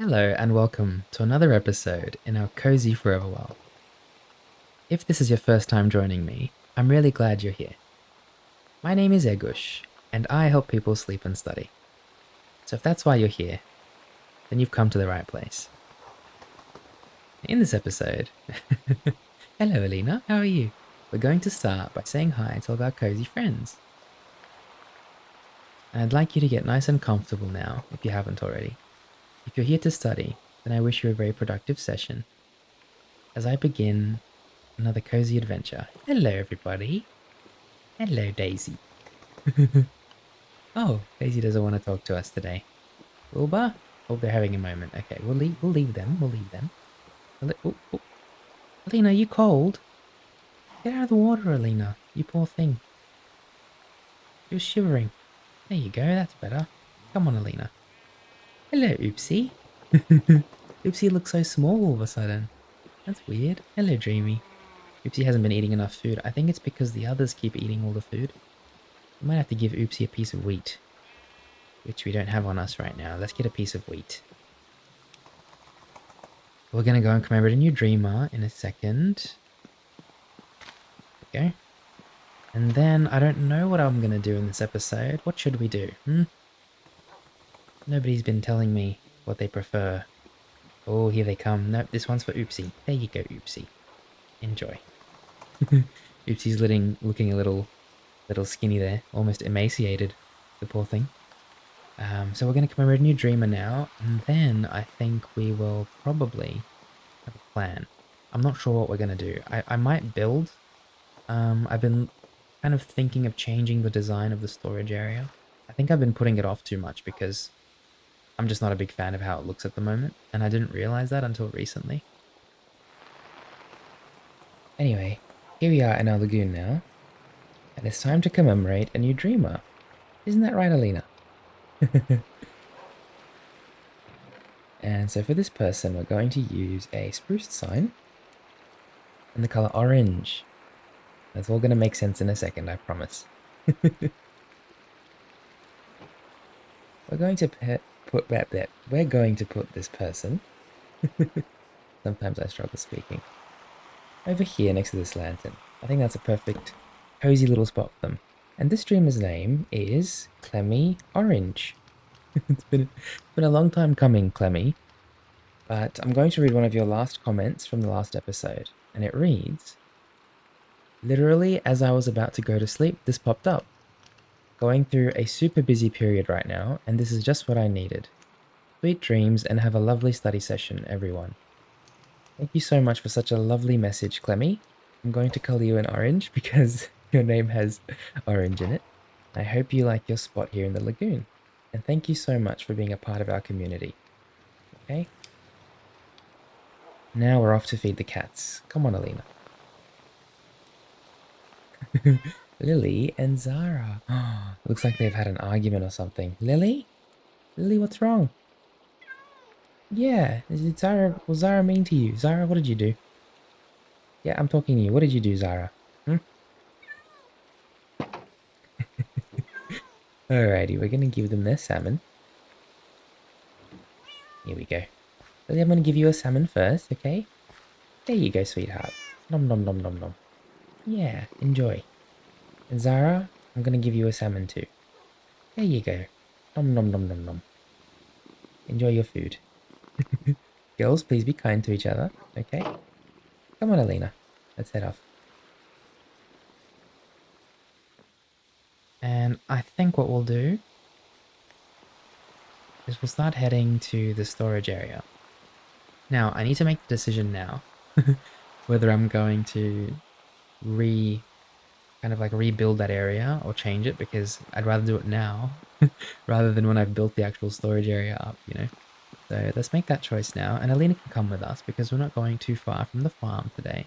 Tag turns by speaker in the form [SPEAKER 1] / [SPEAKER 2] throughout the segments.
[SPEAKER 1] Hello and welcome to another episode in our cozy forever world. If this is your first time joining me, I'm really glad you're here. My name is Egush, and I help people sleep and study. So if that's why you're here, then you've come to the right place. In this episode, hello Alina, how are you? We're going to start by saying hi to all of our cozy friends. And I'd like you to get nice and comfortable now, if you haven't already. If you're here to study, then I wish you a very productive session. As I begin another cozy adventure. Hello, everybody. Hello, Daisy. Oh, Daisy doesn't want to talk to us today. Wilbur? Oh, they're having a moment. Okay, we'll leave them. We'll leave them. Oh, oh. Alina, are you cold? Get out of the water, Alina. You poor thing. You're shivering. There you go. That's better. Come on, Alina. Hello, Oopsie. Oopsie looks so small all of a sudden. That's weird. Hello, Dreamy. Oopsie hasn't been eating enough food. I think it's because the others keep eating all the food. I might have to give Oopsie a piece of wheat, which we don't have on us right now. Let's get a piece of wheat. We're going to go and commemorate a new dreamer in a second. There we go. And then I don't know what I'm going to do in this episode. What should we do? Nobody's been telling me what they prefer. Oh, here they come. Nope, this one's for Oopsie. There you go, Oopsie. Enjoy. Oopsie's looking a little skinny there. Almost emaciated. The poor thing. So we're going to commemorate a new dreamer now, and then I think we will probably have a plan. I'm not sure what we're going to do. I might build. I've been kind of thinking of changing the design of the storage area. I think I've been putting it off too much because I'm just not a big fan of how it looks at the moment, and I didn't realize that until recently. Anyway, here we are in our lagoon now, and it's time to commemorate a new dreamer. Isn't that right, Alina? And so for this person, we're going to use a spruced sign in the color orange. That's all going to make sense in a second, I promise. We're going to put this person. Sometimes I struggle speaking. Over here next to this lantern. I think that's a perfect, cozy little spot for them. And this dreamer's name is ClemieOrange. It's been a long time coming, Clemie. But I'm going to read one of your last comments from the last episode. And it reads, literally as I was about to go to sleep, this popped up. Going through a super busy period right now, and this is just what I needed. Sweet dreams and have a lovely study session, everyone. Thank you so much for such a lovely message, Clemie. I'm going to call you an orange because your name has orange in it. I hope you like your spot here in the lagoon. And thank you so much for being a part of our community. Okay? Now we're off to feed the cats. Come on, Alina. Lily and Zara. Looks like they've had an argument or something. Lily? Lily, what's wrong? Yeah, is Zara, was Zara mean to you? Zara, what did you do? Yeah, I'm talking to you. What did you do, Zara? Alrighty, we're gonna give them their salmon. Here we go. Lily, I'm gonna give you a salmon first, okay? There you go, sweetheart. Nom nom nom nom nom. Yeah, enjoy. And Zara, I'm gonna give you a salmon too. There you go. Nom nom nom nom nom. Enjoy your food. Girls, please be kind to each other, okay? Come on, Alina. Let's head off. And I think what we'll do is we'll start heading to the storage area. Now, I need to make the decision now whether I'm going to rebuild that area or change it, because I'd rather do it now rather than when I've built the actual storage area up, you know? So let's make that choice now, and Alina can come with us because we're not going too far from the farm today.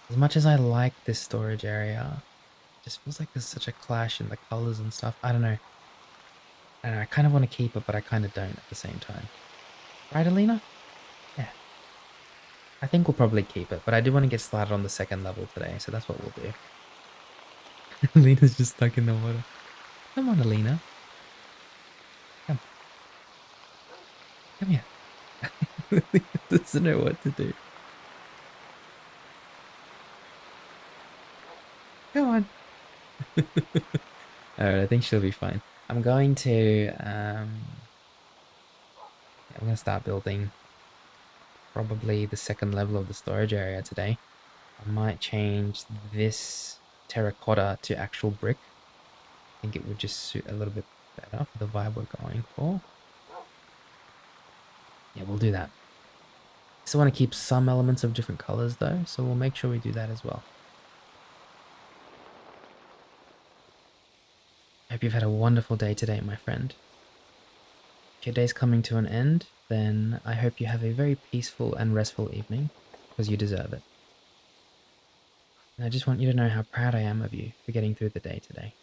[SPEAKER 1] As much as I like this storage area, it just feels like there's such a clash in the colors and stuff. I don't know. I kind of want to keep it, but I kind of don't at the same time. Right, Alina? Yeah. I think we'll probably keep it, but I do want to get started on the second level today, so that's what we'll do. Alina's just stuck in the water. Come on, Alina. Come. Come here. It doesn't know what to do. Come on. Alright, I think she'll be fine. I'm going to I'm gonna start building probably the second level of the storage area today. I might change this terracotta to actual brick. I think it would just suit a little bit better for the vibe we're going for. Yeah, we'll do that. Still want to keep some elements of different colors though, so we'll make sure we do that as well. Hope you've had a wonderful day today, my friend. If your day's coming to an end, then I hope you have a very peaceful and restful evening, because you deserve it. And I just want you to know how proud I am of you for getting through the day today.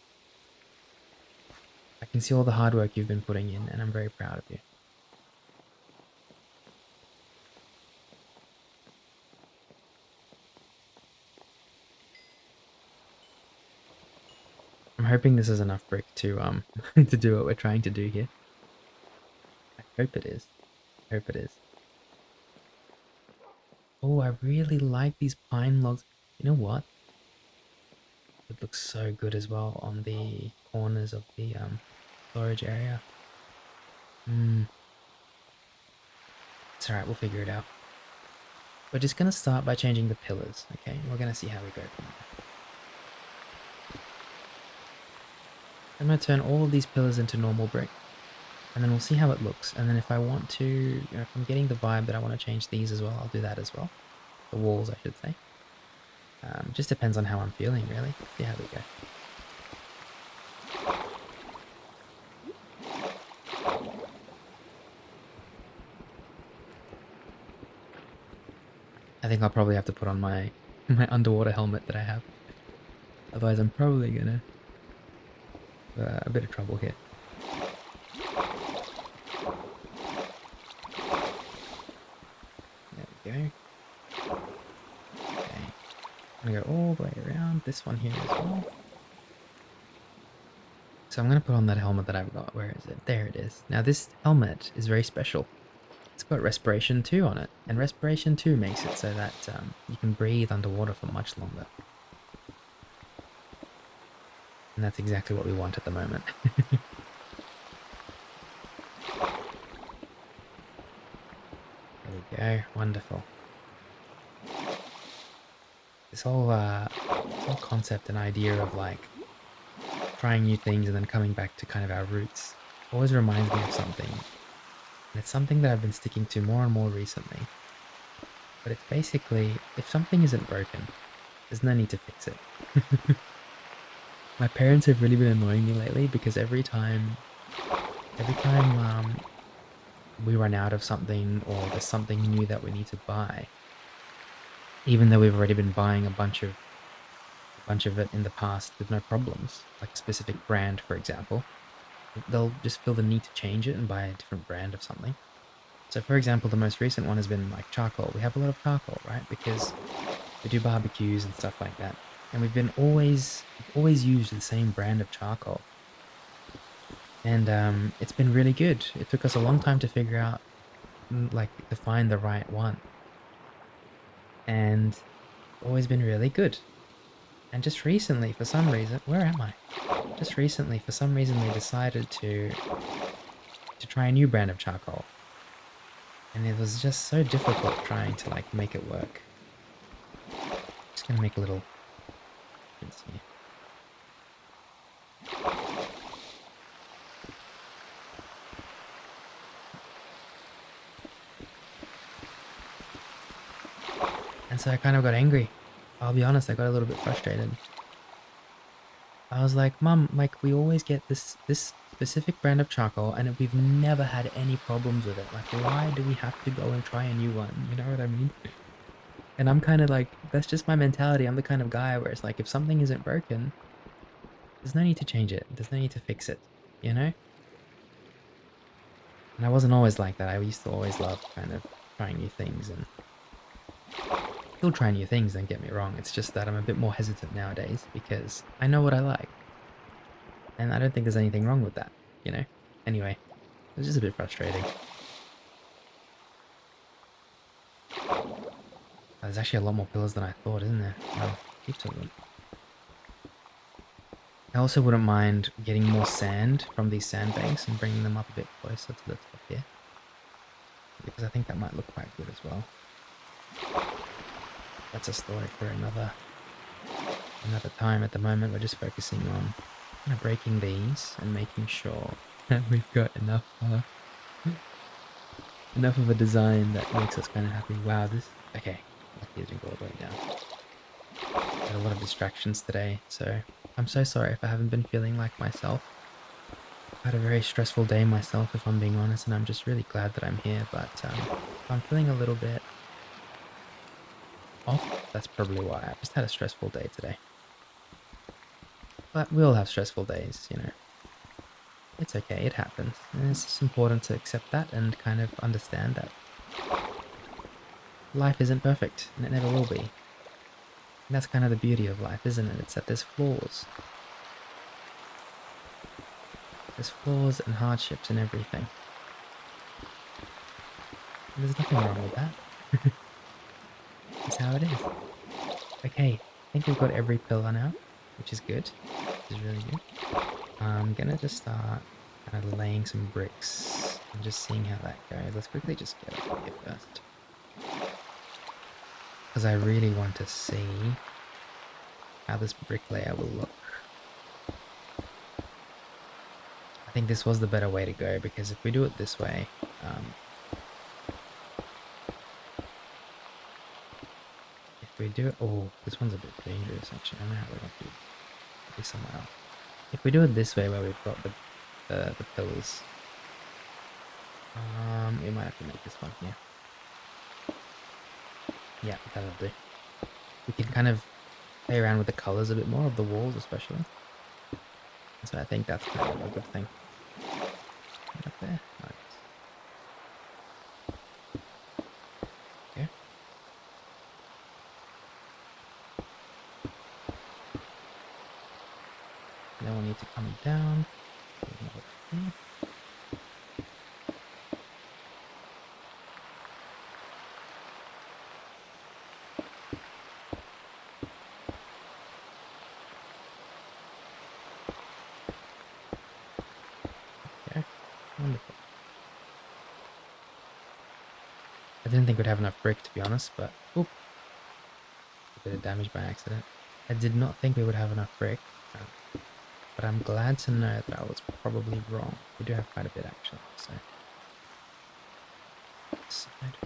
[SPEAKER 1] I can see all the hard work you've been putting in, and I'm very proud of you. I'm hoping this is enough brick to to do what we're trying to do here. I hope it is. I hope it is. Oh, I really like these pine logs. You know what? It looks so good as well on the corners of the storage area. It's alright, we'll figure it out. We're just gonna start by changing the pillars, okay? We're gonna see how we go from there. I'm gonna turn all of these pillars into normal brick, and then we'll see how it looks. And then if I want to, you know, if I'm getting the vibe that I want to change these as well, I'll do that as well. The walls, I should say. Just depends on how I'm feeling, really. See how we go. I think I'll probably have to put on my underwater helmet that I have. Otherwise, I'm probably gonna have a bit of trouble here. There we go. Okay. I'm gonna go all the way around this one here as well. So I'm gonna put on that helmet that I've got. Where is it? There it is. Now this helmet is very special. It's got respiration 2 on it, and respiration 2 makes it so that you can breathe underwater for much longer. And that's exactly what we want at the moment. There we go, wonderful. This whole concept and idea of like trying new things and then coming back to kind of our roots always reminds me of something. And it's something that I've been sticking to more and more recently. But it's basically, if something isn't broken, there's no need to fix it. My parents have really been annoying me lately because every time we run out of something or there's something new that we need to buy, even though we've already been buying a bunch of it in the past with no problems, like a specific brand, for example, they'll just feel the need to change it and buy a different brand of something. So for example, the most recent one has been like charcoal. We have a lot of charcoal, right? Because we do barbecues and stuff like that. And we've always used the same brand of charcoal. And it's been really good. It took us a long time to figure out, like, to find the right one. And always been really good. And just recently, for some reason, where am I? Just recently, for some reason, they decided to try a new brand of charcoal. And it was just so difficult trying to like make it work. Just gonna make a little difference here. And so I kind of got angry. I'll be honest, I got a little bit frustrated. I was like, Mum, like we always get this specific brand of charcoal and we've never had any problems with it. Like why do we have to go and try a new one? You know what I mean? And I'm kind of like, that's just my mentality. I'm the kind of guy where it's like, if something isn't broken, there's no need to change it. There's no need to fix it, you know? And I wasn't always like that. I used to always love kind of trying new things and still try new things, don't get me wrong. It's just that I'm a bit more hesitant nowadays because I know what I like. And I don't think there's anything wrong with that, you know? Anyway, it was just a bit frustrating. there's actually a lot more pillars than I thought, isn't there? Wow, heaps of them. I also wouldn't mind getting more sand from these sandbanks and bringing them up a bit closer to the top here, because I think that might look quite good as well. That's a story for another time. At the moment, we're just focusing on kind of breaking these and making sure that we've got enough of a design that makes us kind of happy. Wow, this okay. Lucky it didn't go all the way down. Had a lot of distractions today, so I'm so sorry if I haven't been feeling like myself. I've had a very stressful day myself, if I'm being honest, and I'm just really glad that I'm here. But if I'm feeling a little bit off, that's probably why. I've just had a stressful day today. But we all have stressful days, you know. It's okay, it happens. And it's just important to accept that and kind of understand that life isn't perfect, and it never will be. And that's kind of the beauty of life, isn't it? It's that there's flaws. There's flaws and hardships and everything. And there's nothing wrong with that. It's how it is. Okay, I think we've got every pillar now, which is good. Which is really good. I'm gonna just start kind of laying some bricks and just seeing how that goes. Let's quickly just get up here first, because I really want to see how this brick layer will look. I think this was the better way to go, because if we do it this way, if we do it, oh, this one's a bit dangerous actually. I don't know how we're going to do somewhere else. If we do it this way, where we've got the pillars, we might have to make this one here. Yeah, that'll do. We can kind of play around with the colors a bit more of the walls, especially. So I think that's kind of a good thing. Right up there. Nice. Okay. Then we'll need to come down. Okay, wonderful. I didn't think we'd have enough brick, to be honest, but oop, a bit of damage by accident. I did not think we would have enough brick, but I'm glad to know that I was probably wrong. We do have quite a bit actually, so. Side.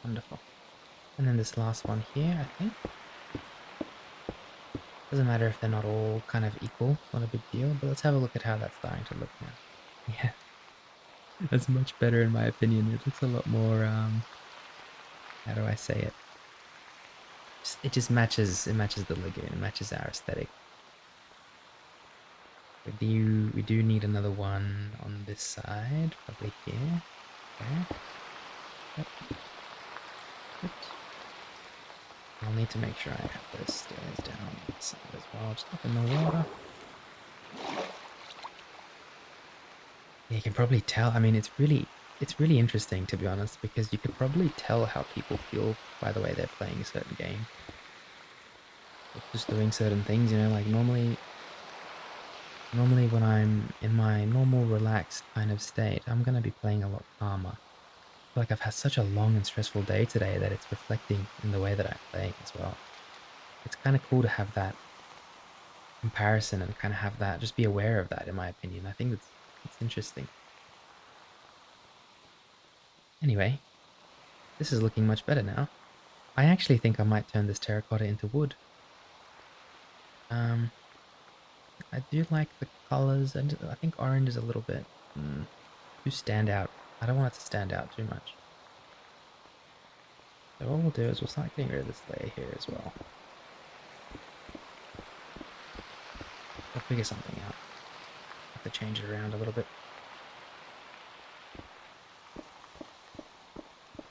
[SPEAKER 1] Wonderful. And then this last one here, I think. Doesn't matter if they're not all kind of equal, not a big deal, but let's have a look at how that's starting to look now. Yeah. That's much better in my opinion. It looks a lot more, how do I say it? It just matches, it matches the lagoon, it matches our aesthetic. We do need another one on this side, probably here. Okay. Yep. Good. I'll need to make sure I have those stairs down on this side as well, just up in the water. Yeah, you can probably tell, I mean, it's really interesting, to be honest, because you could probably tell how people feel by the way they're playing a certain game. Just doing certain things, you know, like normally when I'm in my normal relaxed kind of state, I'm going to be playing a lot calmer. I feel like I've had such a long and stressful day today that it's reflecting in the way that I'm playing as well. It's kind of cool to have that comparison and kind of have that, just be aware of that, in my opinion. I think it's interesting. Anyway, this is looking much better now. I actually think I might turn this terracotta into wood. I do like the colors, and I think orange is a little bit too stand out. I don't want it to stand out too much. So what we'll do is we'll start getting rid of this layer here as well. We'll figure something out. Have to change it around a little bit.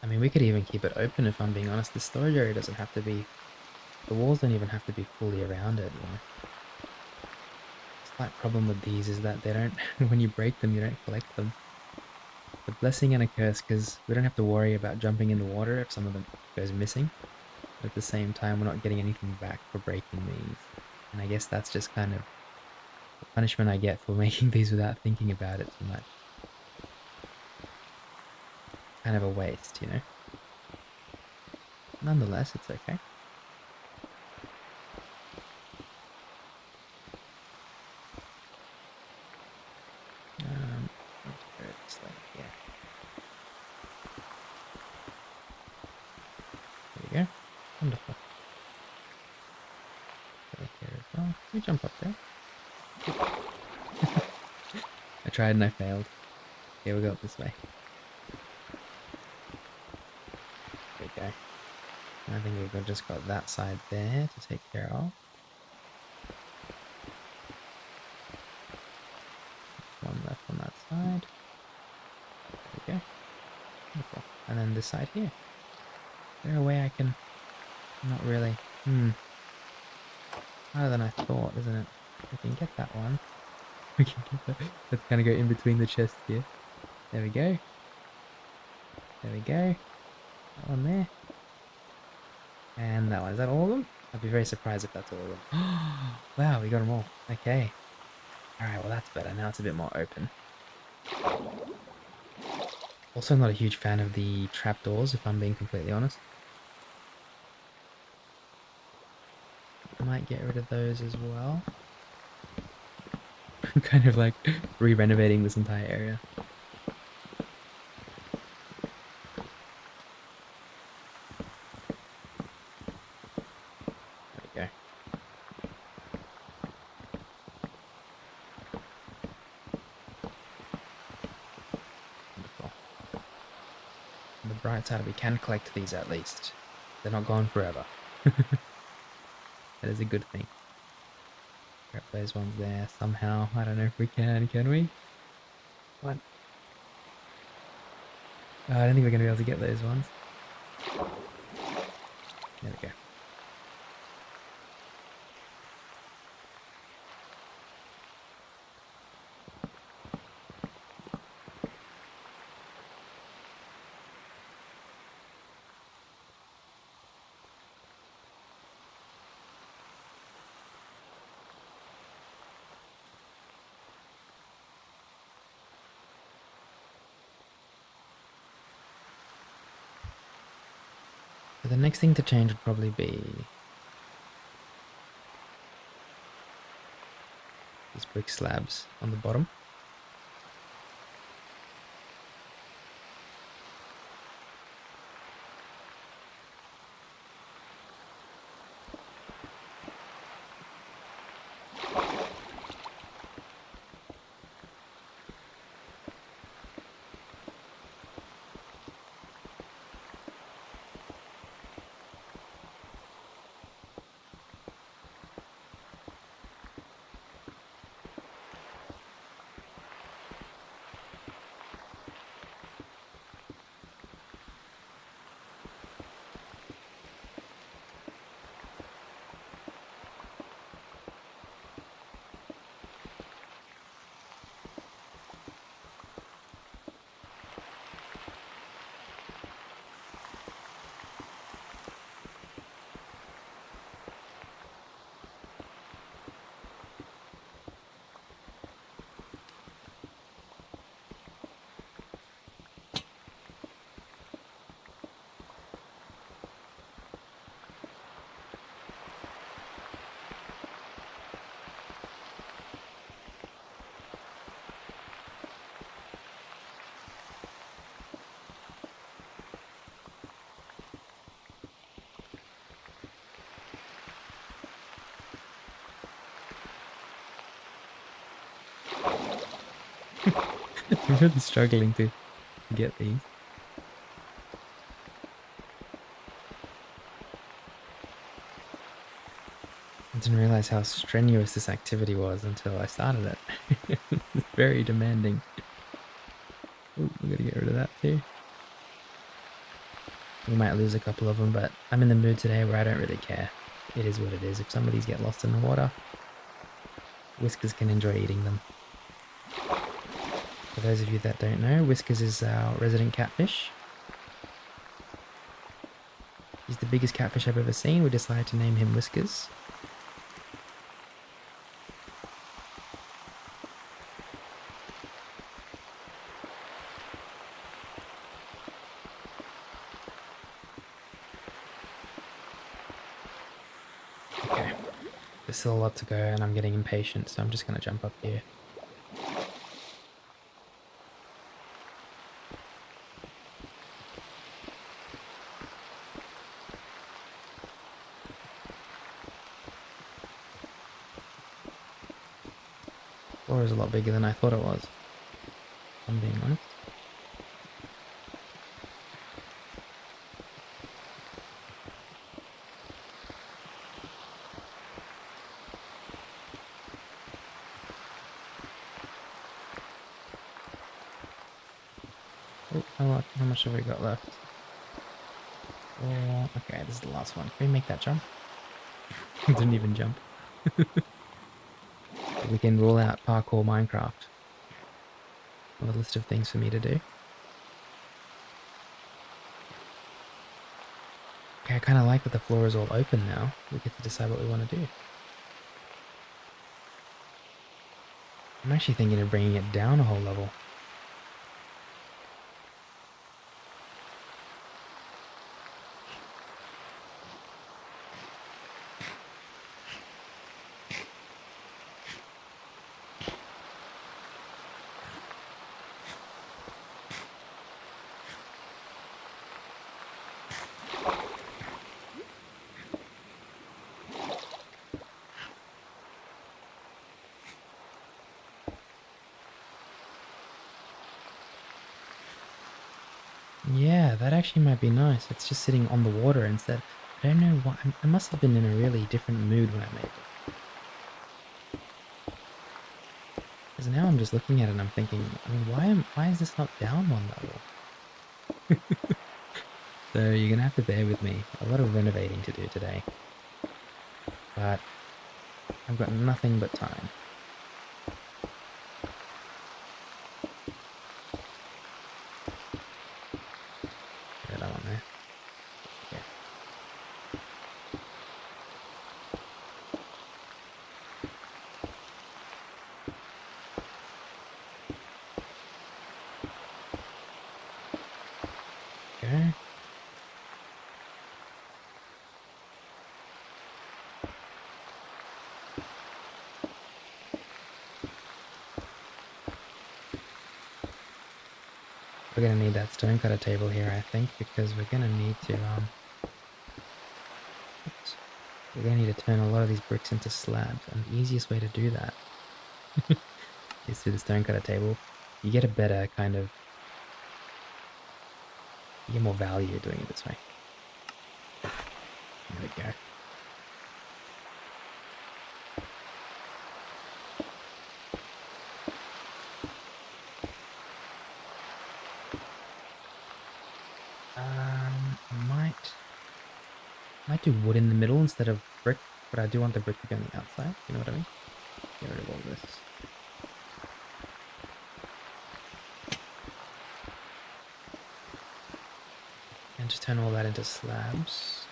[SPEAKER 1] I mean, we could even keep it open, if I'm being honest. The storage area doesn't have to be... The walls don't even have to be fully around it, you know. slight problem with these is that they don't, when you break them, you don't collect them. It's a blessing and a curse because we don't have to worry about jumping in the water if some of them goes missing. But at the same time, we're not getting anything back for breaking these. And I guess that's just kind of the punishment I get for making these without thinking about it too much. Kind of a waste, you know? Nonetheless, it's okay. Just like, yeah. There we go. Wonderful. Over here as well. Let me jump up there. I tried and I failed. Here we go, this way. There we go. And I think we've just got that side there to take care of. One left on that side. There we go. Wonderful. And then this side here. Is there a way I can... Not really. Harder than I thought, isn't it? We can get that one. We can get that. Let's kind of go in between the chests here. There we go. There we go. That one there. And that one. Is that all of them? I'd be very surprised if that's all of them. Wow, we got them all. Okay. Alright, well that's better. Now it's a bit more open. Also not a huge fan of the trapdoors, if I'm being completely honest. I might get rid of those as well. I'm kind of like re-renovating this entire area. There we go. Wonderful. On the bright side, we can collect these at least. They're not gone forever. That is a good thing. Grab those ones there somehow. I don't know if we can we? What? Oh, I don't think we're going to be able to get those ones. There we go. So the next thing to change would probably be these brick slabs on the bottom. I'm really struggling to get these. I didn't realize how strenuous this activity was until I started it. It's very demanding. Ooh, we gotta get rid of that too. We might lose a couple of them, but I'm in the mood today where I don't really care. It is what it is. If some of these get lost in the water, Whiskers can enjoy eating them. For those of you that don't know, Whiskers is our resident catfish. He's the biggest catfish I've ever seen. We decided to name him Whiskers. Okay, there's still a lot to go and I'm getting impatient, so I'm just going to jump up here. The floor is a lot bigger than I thought it was, if I'm being honest. Oh, how much have we got left? Oh, okay, this is the last one. Can we make that jump? Didn't even jump. We can rule out parkour Minecraft on the list of things for me to do. Okay, I kind of like that the floor is all open now. We get to decide what we want to do. I'm actually thinking of bringing it down a whole level. Yeah, that actually might be nice. It's just sitting on the water instead. I don't know why. I must have been in a really different mood when I made it. Because now I'm just looking at it and I'm thinking, I mean, why is this not down one level? So you're gonna have to bear with me. A lot of renovating to do today. But I've got nothing but time. Yeah, that one there. Yeah. Okay. We're gonna need that stone cutter table here, I think, because we're gonna need to oops. We're gonna need to turn a lot of these bricks into slabs, and the easiest way to do that is through the stone cutter table. You get a better kind of, you get more value doing it this way. There we go. Might do wood in the middle instead of brick, but I do want the brick to be on the outside. You know what I mean? Get rid of all this. And just turn all that into slabs.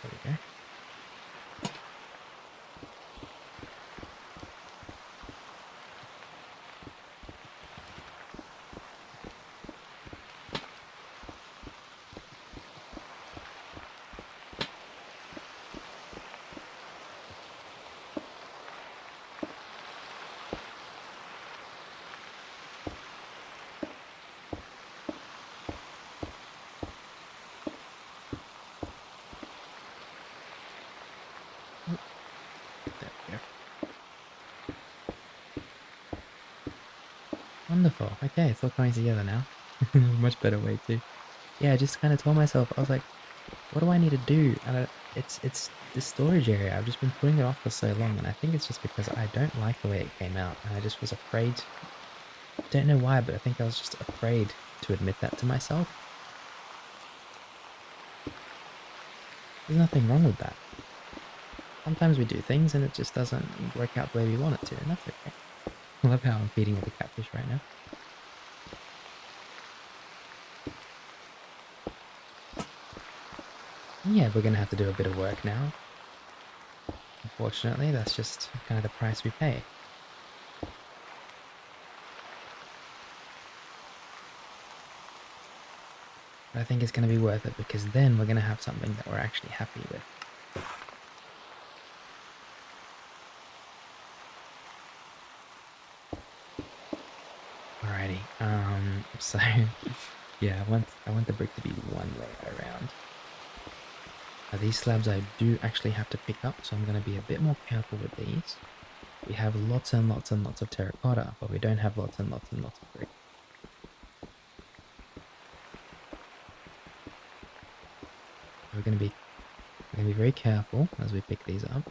[SPEAKER 1] There we go. Wonderful. Okay, it's all coming together now. Much better way too. Yeah, I just kind of told myself, I was like, what do I need to do? And it's this storage area. I've just been putting it off for so long, and I think it's just because I don't like the way it came out, and I just was afraid. Don't know why, but I think I was just afraid to admit that to myself. There's nothing wrong with that. Sometimes we do things and it just doesn't work out the way we want it to, and that's okay. I love how I'm feeding all the catfish right now. Yeah, we're gonna have to do a bit of work now. Unfortunately, that's just kind of the price we pay. But I think it's gonna be worth it because then we're gonna have something that we're actually happy with. Alrighty, so yeah, I want the brick to be one layer around. Now these slabs I do actually have to pick up, so I'm going to be a bit more careful with these. We have lots and lots and lots of terracotta, but we don't have lots and lots and lots of brick. We're going to be very careful as we pick these up.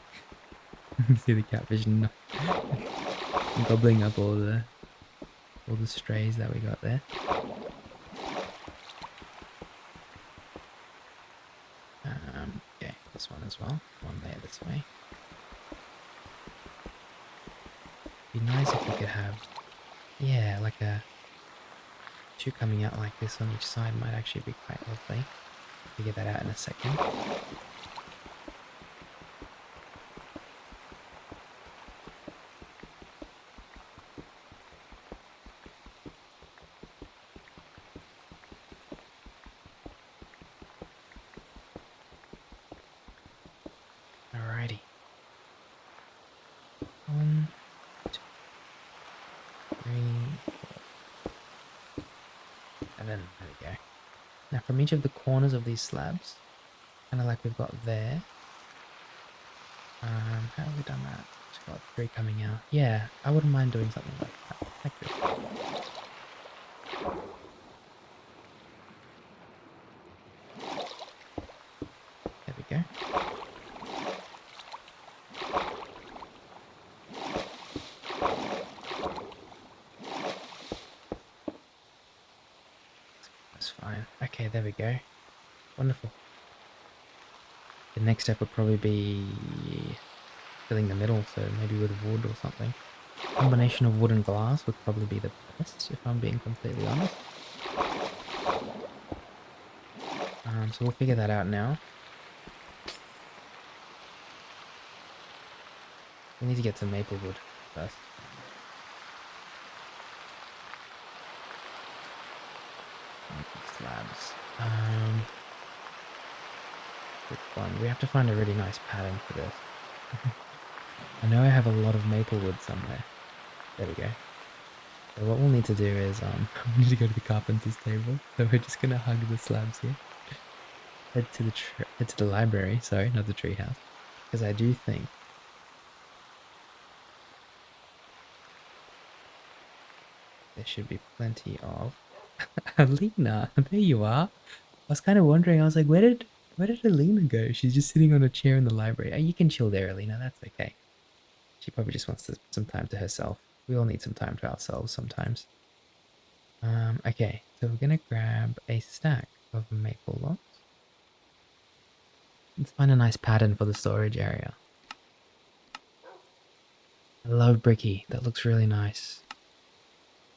[SPEAKER 1] You see the catfish gobbling up all the strays that we got there. Okay, this one as well. One layer this way. Be nice if we could have, yeah, like two coming out like this on each side might actually be quite lovely. Figure that out in a second. Alrighty. 1, 2, 3, 4, 7. There we go. Now from each of the corners of these slabs, kind of like we've got there. How have we done that? It's got 3 coming out. Yeah, I wouldn't mind doing something like that. Like this. There we go. That's fine. Okay, there we go. Wonderful. The next step would probably be filling the middle, so maybe with wood or something. Combination of wood and glass would probably be the best, if I'm being completely honest. So we'll figure that out now. We need to get some maple wood first. Slabs. Which one? We have to find a really nice pattern for this. I know I have a lot of maple wood somewhere. There we go. So what we'll need to do is we need to go to the carpenter's table. So we're just gonna hug the slabs here. Head to the library. Sorry, not the treehouse, because I do think there should be plenty of. Alina, there you are. I was kind of wondering. I was like, where did Alina go? She's just sitting on a chair in the library. Oh, you can chill there, Alina. That's okay. She probably just wants some time to herself. We all need some time to ourselves sometimes. Okay, so we're gonna grab a stack of maple logs. Let's find a nice pattern for the storage area. I love bricky. That looks really nice.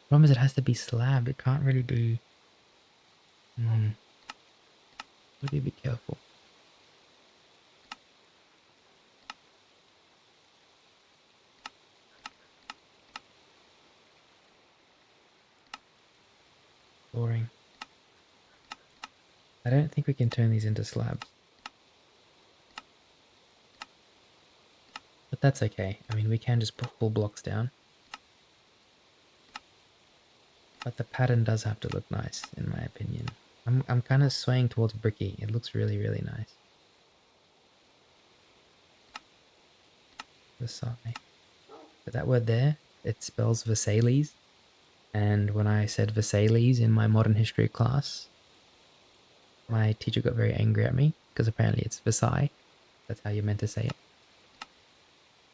[SPEAKER 1] Problem is it has to be slab. It can't really be... Gotta be careful. Boring. I don't think we can turn these into slabs. But that's okay. I mean, we can just put full blocks down. But the pattern does have to look nice, in my opinion. I'm kind of swaying towards bricky. It looks really, really nice. Versailles. But that word there, it spells Versailles. And when I said Versailles in my modern history class, my teacher got very angry at me because apparently it's Versailles. That's how you're meant to say it.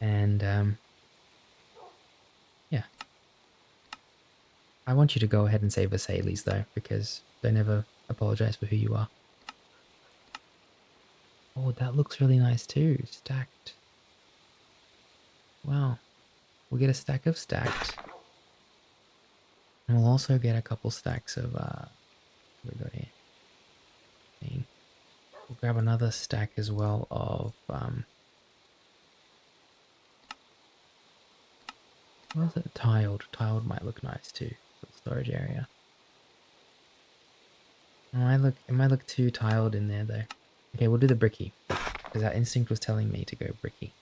[SPEAKER 1] And yeah. I want you to go ahead and say Versailles though, because don't ever apologize for who you are. Oh, that looks really nice too. Stacked. Wow. We'll get a stack of stacked. And we'll also get a couple stacks of, what we got here? We'll grab another stack as well of, what was it? Tiled. Tiled might look nice too for the storage area. It might look too tiled in there though. Okay, we'll do the bricky. Because our instinct was telling me to go bricky.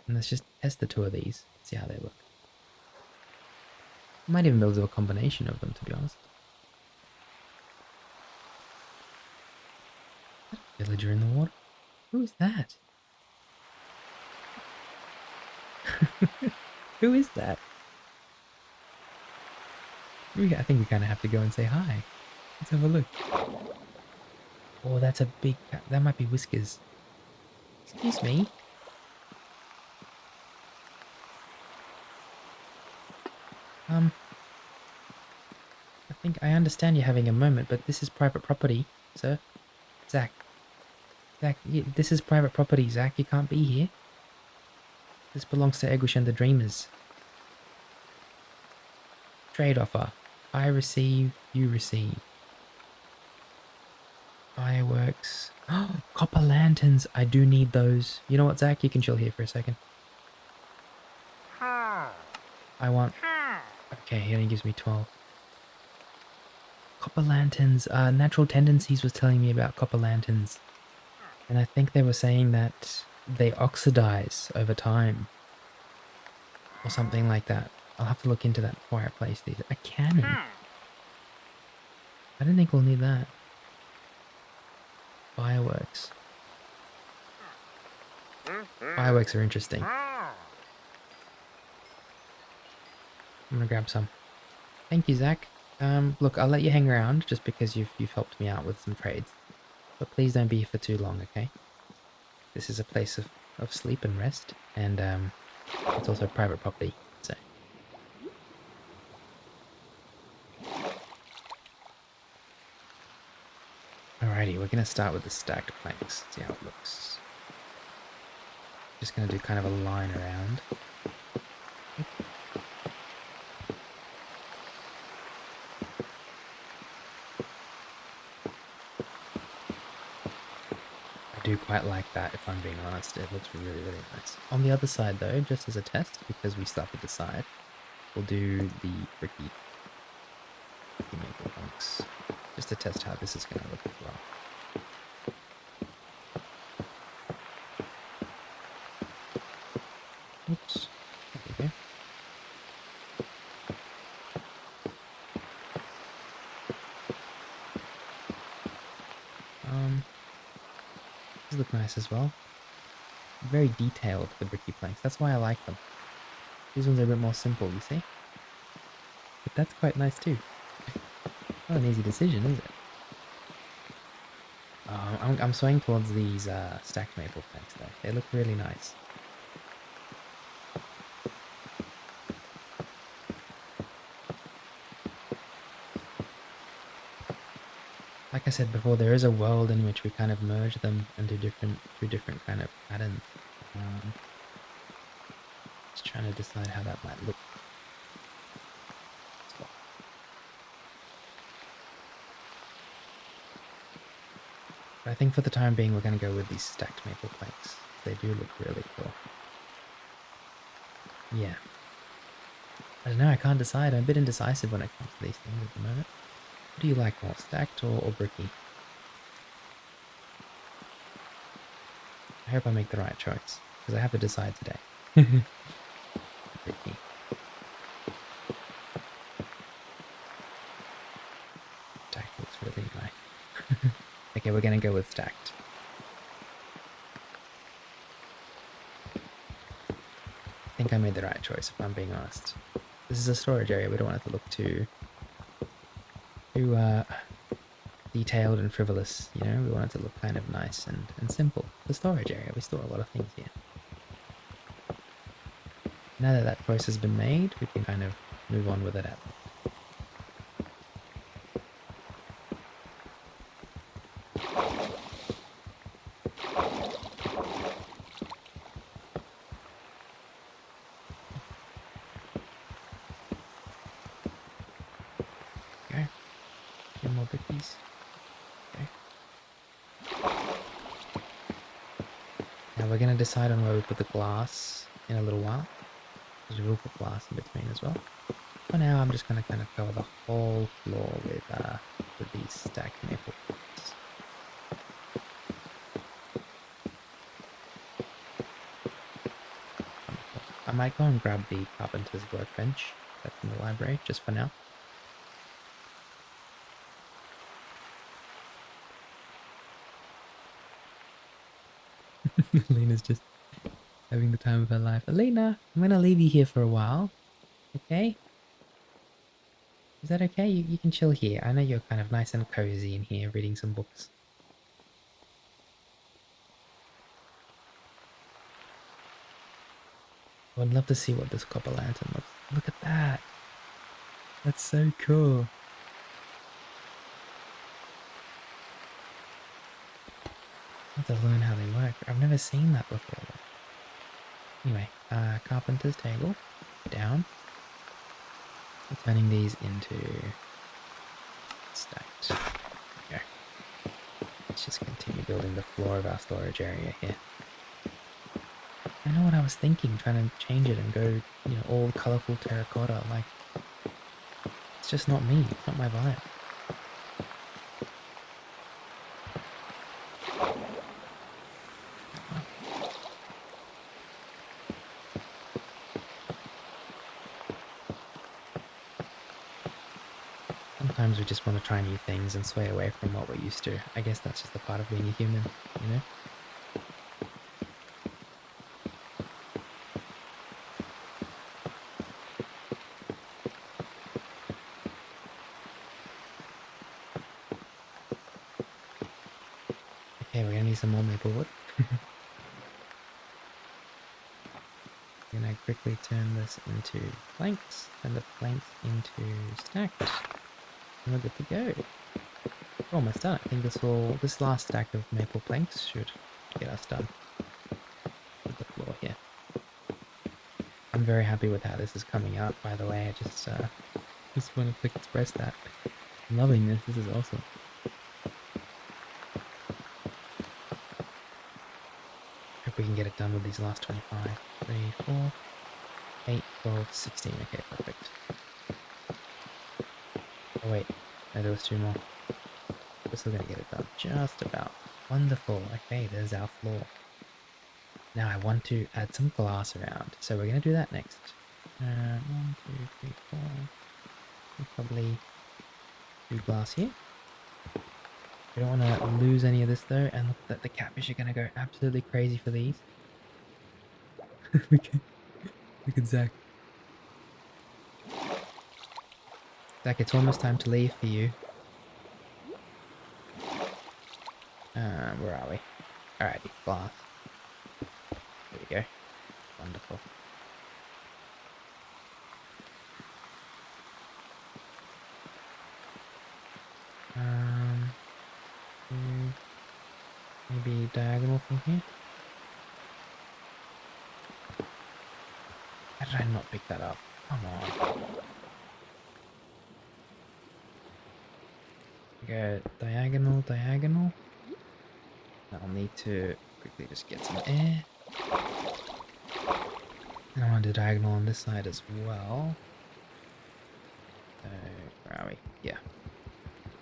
[SPEAKER 1] And let's just test the two of these, see how they look. I might even build a combination of them, to be honest. Villager in the water? Who is that? Who is that? I think we kind of have to go and say hi. Let's have a look. Oh, that's a big... That might be Whiskers. Excuse me. I think I understand you're having a moment, but this is private property, sir. Zack. Zack, this is private property, Zack. You can't be here. This belongs to Egush and the Dreamers. Trade offer. I receive, you receive. Fireworks. Oh, copper lanterns. I do need those. You know what, Zack? You can chill here for a second. I want... Okay, he only gives me 12. Copper lanterns. Natural Tendencies was telling me about copper lanterns. And I think they were saying that they oxidize over time. Or something like that. I'll have to look into that before I place these. A cannon? I don't think we'll need that. Fireworks. Fireworks are interesting. I'm gonna grab some. Thank you, Zack. Look, I'll let you hang around just because you've helped me out with some trades. But please don't be here for too long, okay? This is a place of sleep and rest, and it's also private property, so... Alrighty, we're gonna start with the stacked planks, see how it looks. Just gonna do kind of a line around. I do quite like that, if I'm being honest. It looks really, really nice. On the other side though, just as a test, because we start with the side, we'll do the bricky maple planks, just to test how this is gonna look as well. Oops. There we go. These look nice as well. Very detailed, the bricky planks. That's why I like them. These ones are a bit more simple, you see? But that's quite nice too. Not an easy decision, is it? I'm swaying towards these stacked maple planks though. They look really nice. Like I said before, there is a world in which we kind of merge them and do different kind of patterns. Just trying to decide how that might look. But I think for the time being we're going to go with these stacked maple planks. They do look really cool. Yeah. I don't know, I can't decide. I'm a bit indecisive when it comes to these things at the moment. What do you like more, stacked or bricky? I hope I make the right choice, because I have to decide today. Bricky. Stacked looks really nice. Okay, we're going to go with stacked. I think I made the right choice, if I'm being honest. This is a storage area, we don't want it to look too detailed and frivolous, you know? We want it to look kind of nice and simple. The storage area, we store a lot of things here. Now that that choice has been made, we can kind of move on with it at more bookies. Okay. Now we're going to decide on where we put the glass in a little while, because we will put glass in between as well. For now, I'm just going to kind of cover the whole floor with these stacked maple planks. I might go and grab the carpenter's workbench that's in the library, just for now. Alina's just having the time of her life. Alina, I'm going to leave you here for a while, okay? Is that okay? You can chill here. I know you're kind of nice and cozy in here reading some books. I would love to see what this copper lantern looks like. Look at that. That's so cool. I have to learn how they work. I've never seen that before. Anyway, carpenter's table. Down. We're turning these into stacked. There we go. Let's just continue building the floor of our storage area here. I know what I was thinking, trying to change it and go, you know, all colourful terracotta. Like, it's just not me. It's not my vibe. Sometimes we just want to try new things and sway away from what we're used to. I guess that's just the part of being a human, you know? Okay, we're gonna need some more maple wood. I'm gonna quickly turn this into planks, turn the planks into stacked, and we're good to go. We're almost done. I think this last stack of maple planks should get us done with the floor here. I'm very happy with how this is coming out, by the way. I just want to express that. I'm loving this. This is awesome. Hope we can get it done with these last 25. 3, 4, 8, 12, 16. Okay, perfect. Oh wait, no, there was 2 more. We're still gonna get it done. Just about. Wonderful. Okay, there's our floor. Now I want to add some glass around, so we're gonna do that next. 1, 2, 3, 4. We'll probably do glass here. We don't want to lose any of this though, and look that the catfish are gonna go absolutely crazy for these. Look at Zack. Zack, it's almost time to leave for you. Where are we? Alrighty, glass. There we go. Wonderful. Maybe diagonal from here. How did I not pick that up? Come on. Go diagonal, diagonal. I'll need to quickly just get some air. And I want to do diagonal on this side as well. So, where are we? Yeah.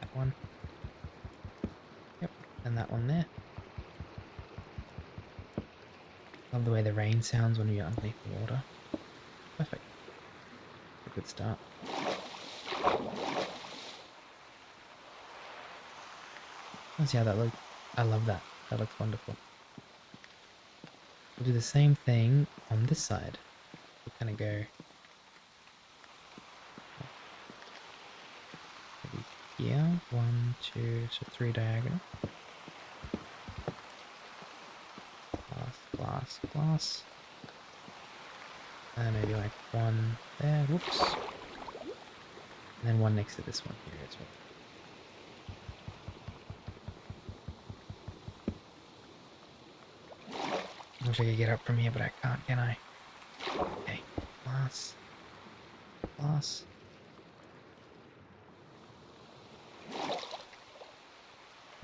[SPEAKER 1] That one. Yep. And that one there. Love the way the rain sounds when you're underneath the water. Perfect. A good start. Let's see how that looks. I love that. That looks wonderful. We'll do the same thing on this side. We'll kind of go maybe here. 1, 2, so 3 diagonal. Glass, glass, glass. And maybe like 1 there. Whoops. And then 1 next to this one here as well. I wish I could get up from here, but I can't, can I? Okay, glass, glass.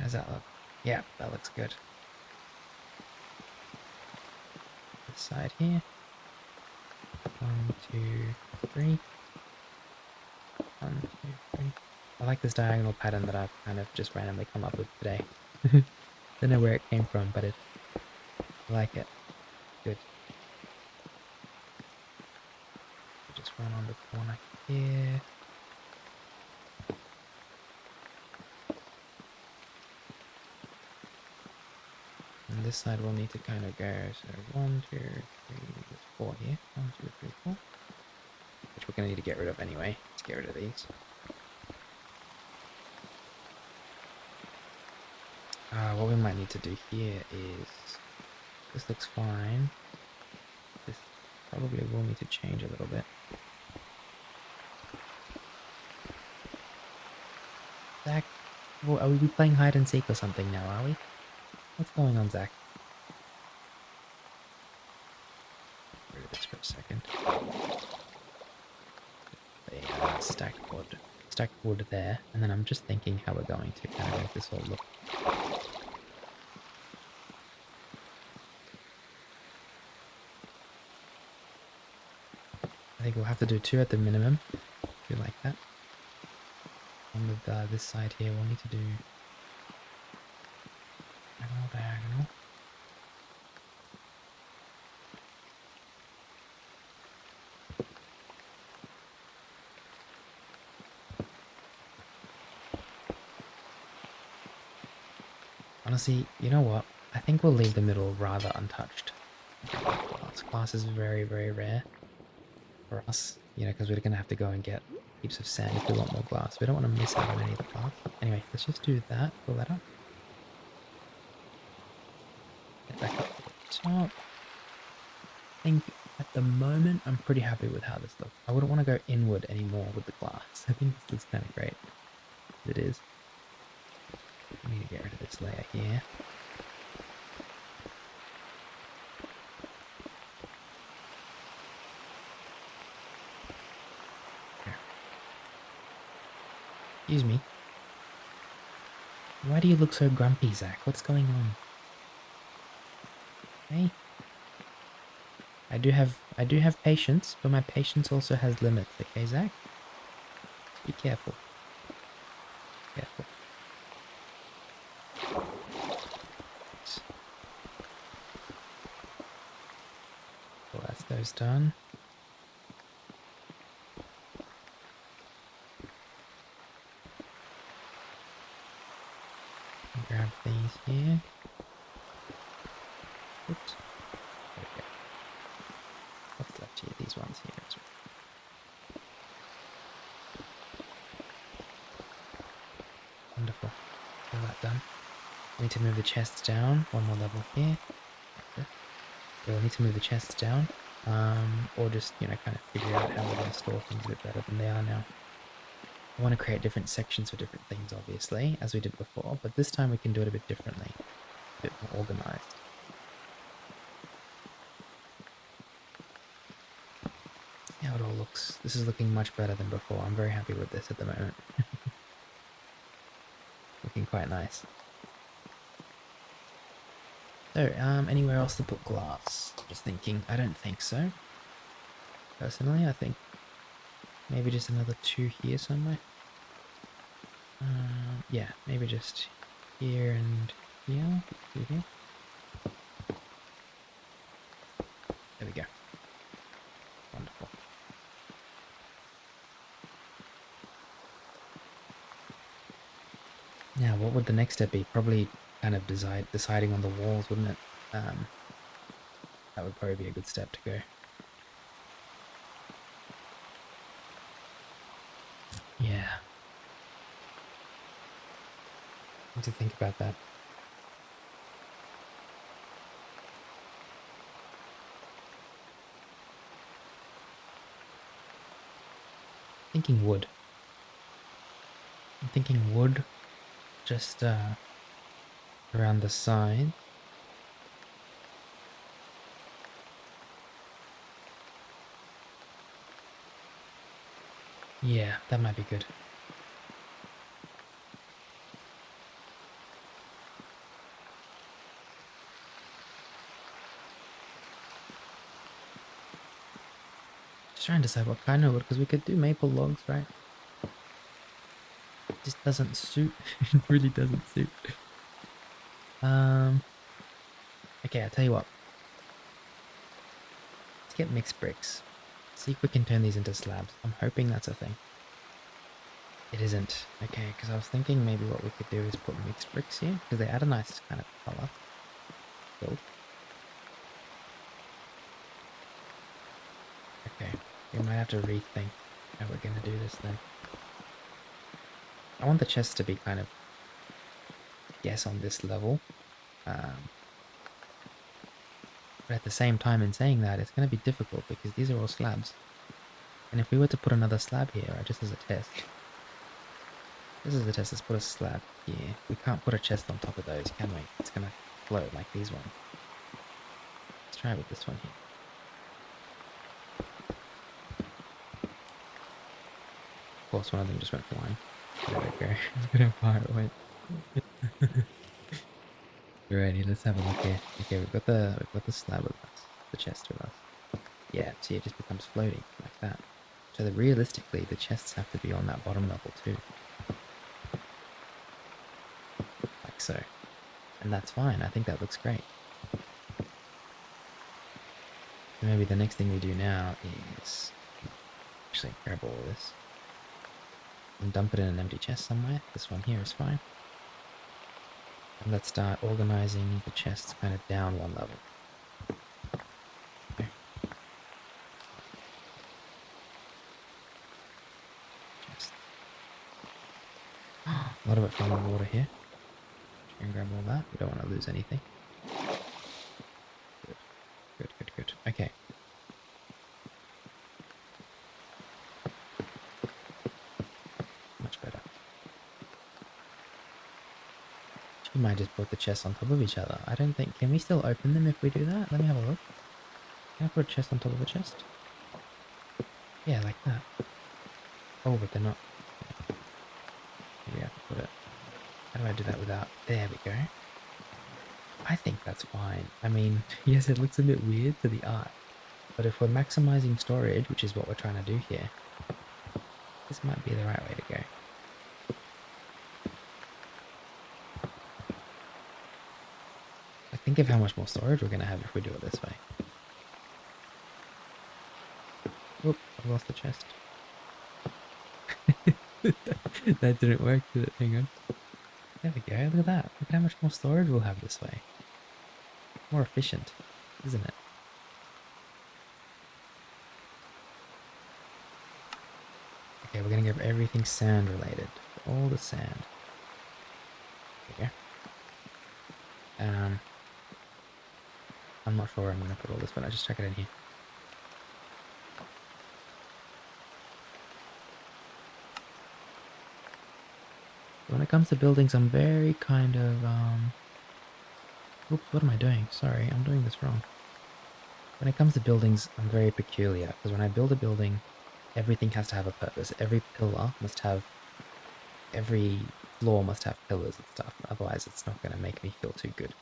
[SPEAKER 1] How does that look? Yeah, that looks good. This side here. 1, 2, 3. 1, 2, 3. I like this diagonal pattern that I've kind of just randomly come up with today. Don't know where it came from, but I like it. Good. Just one on the corner here. And this side will need to kind of go, so 1, 2, 3, there's 4 here. 1, 2, 3, 4. Which we're going to need to get rid of anyway. Let's get rid of these. What we might need to do here is, this looks fine. This probably will need to change a little bit. Zack, well, are we playing hide and seek or something now, are we? What's going on, Zack? Get rid of this for a second. Stacked wood there, and then I'm just thinking how we're going to kind of make this all look. I think we'll have to do 2 at the minimum, if you like that. On with this side here, we'll need to do diagonal. Honestly, you know what? I think we'll leave the middle rather untouched. Glass is very, very rare for us, you know, because we're going to have to go and get heaps of sand if we want more glass. We don't want to miss out on any of the glass. Anyway, let's just do that. Pull that up. Get back up to the top. I think at the moment, I'm pretty happy with how this looks. I wouldn't want to go inward anymore with the glass. I think this looks kind of great. It is. I need to get rid of this layer here. Excuse me. Why do you look so grumpy, Zack? What's going on? Hey. I do have patience, but my patience also has limits, okay, Zack? Be careful. Careful. Well, that's those done. Grab these here. Oops. Okay. What's left here? These ones here as well. Wonderful. All that done. I need to move the chests down. One more level here. We'll need to move the chests down. Or just, you know, kind of figure out how we're going to store things a bit better than they are now. I want to create different sections for different things, obviously, as we did before, but this time we can do it a bit differently, a bit more organized. See how it all looks. This is looking much better than before. I'm very happy with this at the moment. Looking quite nice. So, anywhere else to put glass? Just thinking, I don't think so. Personally, I think maybe just another 2 here somewhere. Yeah, maybe just here and here. Here. There we go. Wonderful. Now, what would the next step be? Probably kind of deciding on the walls, wouldn't it? That would probably be a good step to go. Yeah. I need to think about that. Thinking wood. I'm thinking wood just around the side. Yeah, that might be good. Just trying to decide what kind of wood, because we could do maple logs, right? It just doesn't suit. It really doesn't suit. Um. Okay, I'll tell you what. Let's get mixed bricks. See if we can turn these into slabs. I'm hoping that's a thing. It isn't. Okay, because I was thinking maybe what we could do is put mixed bricks here, because they add a nice kind of color. Build. Okay, we might have to rethink how we're going to do this then. I want the chest to be kind of, yes, on this level. But at the same time, in saying that, it's going to be difficult because these are all slabs. And if we were to put another slab here, right, just as a test. This is the test, let's put a slab here. We can't put a chest on top of those, can we? It's going to float like these ones. Let's try it with this one here. Of course, one of them just went flying. There we go. Look at how far it went. Alrighty, let's have a look here. Okay, we've got the slab with us, the chest with us. Yeah, see, it just becomes floating like that. So that realistically, the chests have to be on that bottom level too, like so. And that's fine. I think that looks great. So maybe the next thing we do now is actually grab all of this and dump it in an empty chest somewhere. This one here is fine. And let's start organizing the chests kind of down one level. Okay. Chest. A lot of it fell in the water here. Try and grab all that. We don't want to lose anything. Good, good, good, good. Okay. Much better. We might just put the chests on top of each other. I don't think... Can we still open them if we do that? Let me have a look. Can I put a chest on top of a chest? Yeah, like that. Oh, but they're not... Maybe I have to put it... How do I do that without... There we go. I think that's fine. I mean, yes, it looks a bit weird to the eye. But if we're maximizing storage, which is what we're trying to do here, this might be the right way to go. Think of how much more storage we're going to have if we do it this way. Oop, I lost the chest. That didn't work, did it? Hang on. There we go, look at that. Look at how much more storage we'll have this way. More efficient, isn't it? Okay, we're going to give everything sand related. All the sand. There we go. I'm not sure where I'm going to put all this, but I'll just check it in here. When it comes to buildings, I'm very kind of, oops, what am I doing? Sorry, I'm doing this wrong. When it comes to buildings, I'm very peculiar, because when I build a building, everything has to have a purpose. Every pillar must have, every floor must have pillars and stuff, otherwise it's not going to make me feel too good.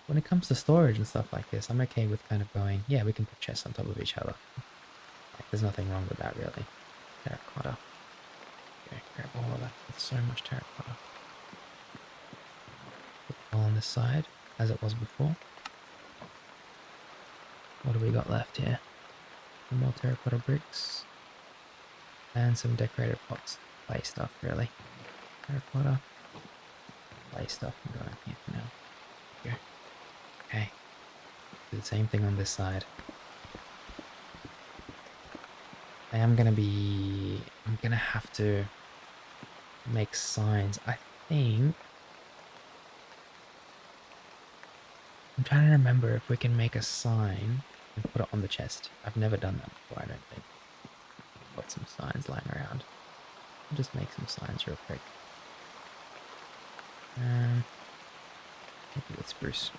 [SPEAKER 1] When it comes to storage and stuff like this, I'm okay with kind of going, yeah, we can put chests on top of each other. Like, there's nothing wrong with that, really. Terracotta. Okay, grab all of that. There's so much terracotta. Put it all on this side, as it was before. What do we got left here? Some more terracotta bricks. And some decorated pots. Clay stuff, really. Terracotta. Clay stuff I'm going here for now. Go. Okay. Do the same thing on this side. I'm gonna have to make signs. I think... I'm trying to remember if we can make a sign and put it on the chest. I've never done that before, I don't think. Got some signs lying around. I'll just make some signs real quick. Maybe with spruce.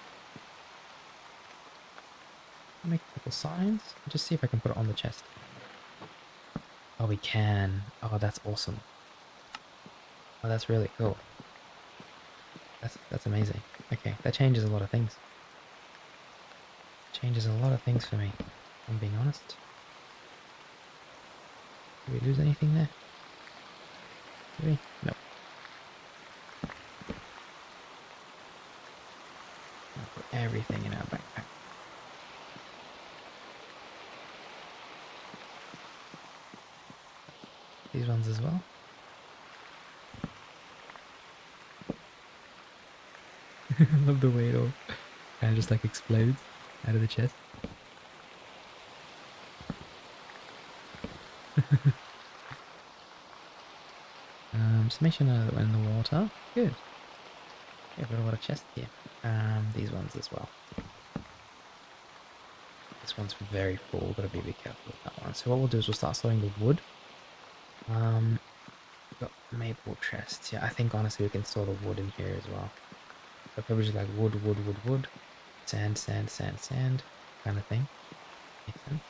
[SPEAKER 1] Make a couple signs. Just see if I can put it on the chest. Oh, we can. Oh, that's awesome. Oh, that's really cool. That's amazing. Okay, that changes a lot of things. Changes a lot of things for me, if I'm being honest. Did we lose anything there? Did we? Nope. I'll put everything in our backpack. These ones as well. I love the way it all kind of just like explodes out of the chest. Just make sure none of that went in the water. Good. Yeah, we've got a lot of chests here. These ones as well. This one's very full, gotta be a bit careful with that one. So what we'll do is we'll start sorting the wood. We've got maple chests. Yeah, I think honestly we can store the wood in here as well. So probably just like wood, wood, wood, wood. Sand, sand, sand, sand. Kind of thing. Makes sense.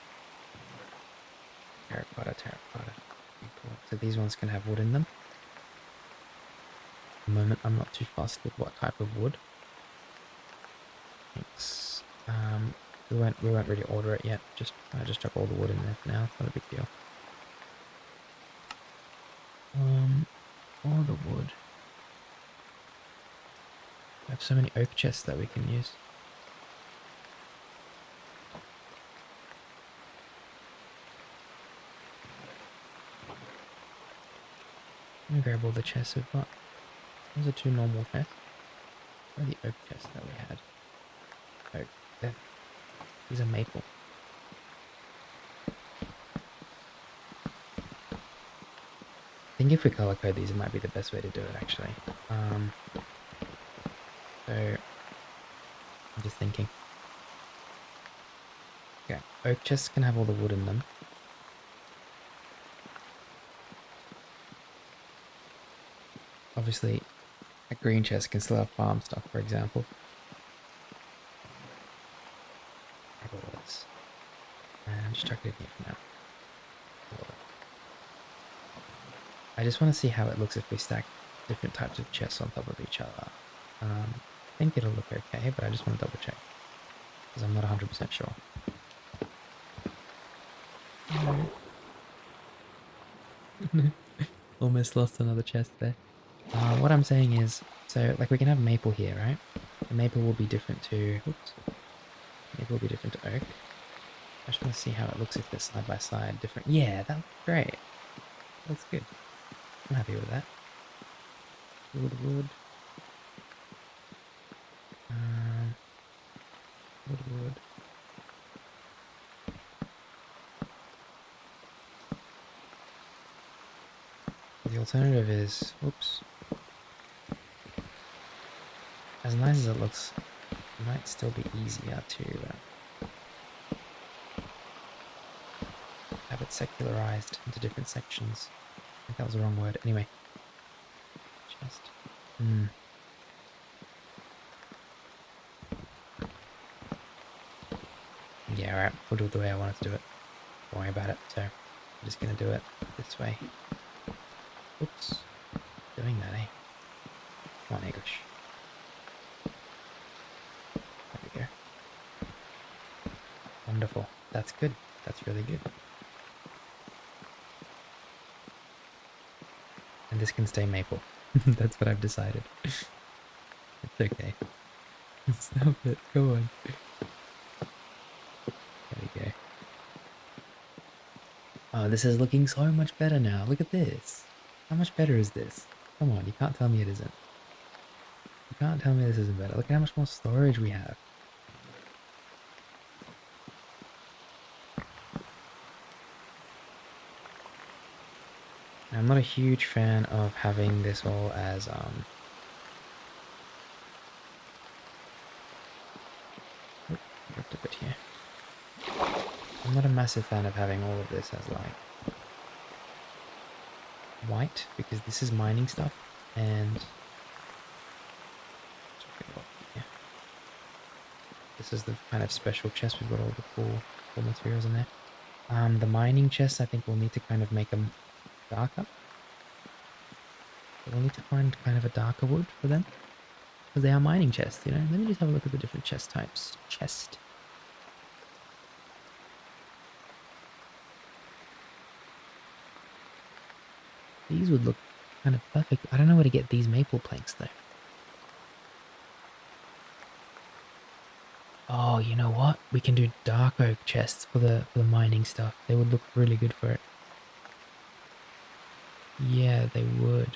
[SPEAKER 1] Terracotta, terracotta. Cool. So these ones can have wood in them. At the moment I'm not too fussed with what type of wood. Thanks. We won't really order it yet. I just chuck all the wood in there for now. It's not a big deal. All the wood. I have so many oak chests that we can use. Let me grab all the chests we've got. Those are 2 normal chests. Where are the oak chests that we had? Oak. There. These are maple. I think if we color code these, it might be the best way to do it actually. So I'm just thinking. Okay, oak chests can have all the wood in them. Obviously, a green chest can still have farm stuff, for example. Grab all this. And just chuck it in here for now. I just want to see how it looks if we stack different types of chests on top of each other. I think it'll look okay, but I just want to double check. Because I'm not 100% sure. Almost lost another chest there. What I'm saying is, so like we can have maple here, right? The maple will be different to, oops, maple will be different to oak. I just want to see how it looks if they're side by side different. Yeah, that looks great. That looks good. I'm happy with that. Wood, wood. Wood, wood. The alternative is, oops. As nice as it looks, it might still be easier to have it secularized into different sections. I think that was the wrong word. Anyway. Just. Yeah, alright. We'll do it the way I want to do it. Don't worry about it. So, I'm just going to do it this way. Oops. Doing that, eh? Come on, Egush. There we go. Wonderful. That's good. That's really good. And this can stay maple. That's what I've decided. It's okay. Stop it. Go on. There we go. Oh, this is looking so much better now. Look at this. How much better is this? Come on, you can't tell me it isn't. You can't tell me this isn't better. Look at how much more storage we have. Now, I'm not a huge fan of having this all as dropped a bit here. I'm not a massive fan of having all of this as like white because this is mining stuff and this is the kind of special chest. We've got all the cool materials in there. The mining chests I think we'll need to kind of make them darker. So we'll need to find kind of a darker wood for them because they are mining chests, you know. Let me just have a look at the different chest types. Chest. These would look kind of perfect. I don't know where to get these maple planks though. Oh, you know what? We can do dark oak chests for the mining stuff. They would look really good for it. Yeah, they would.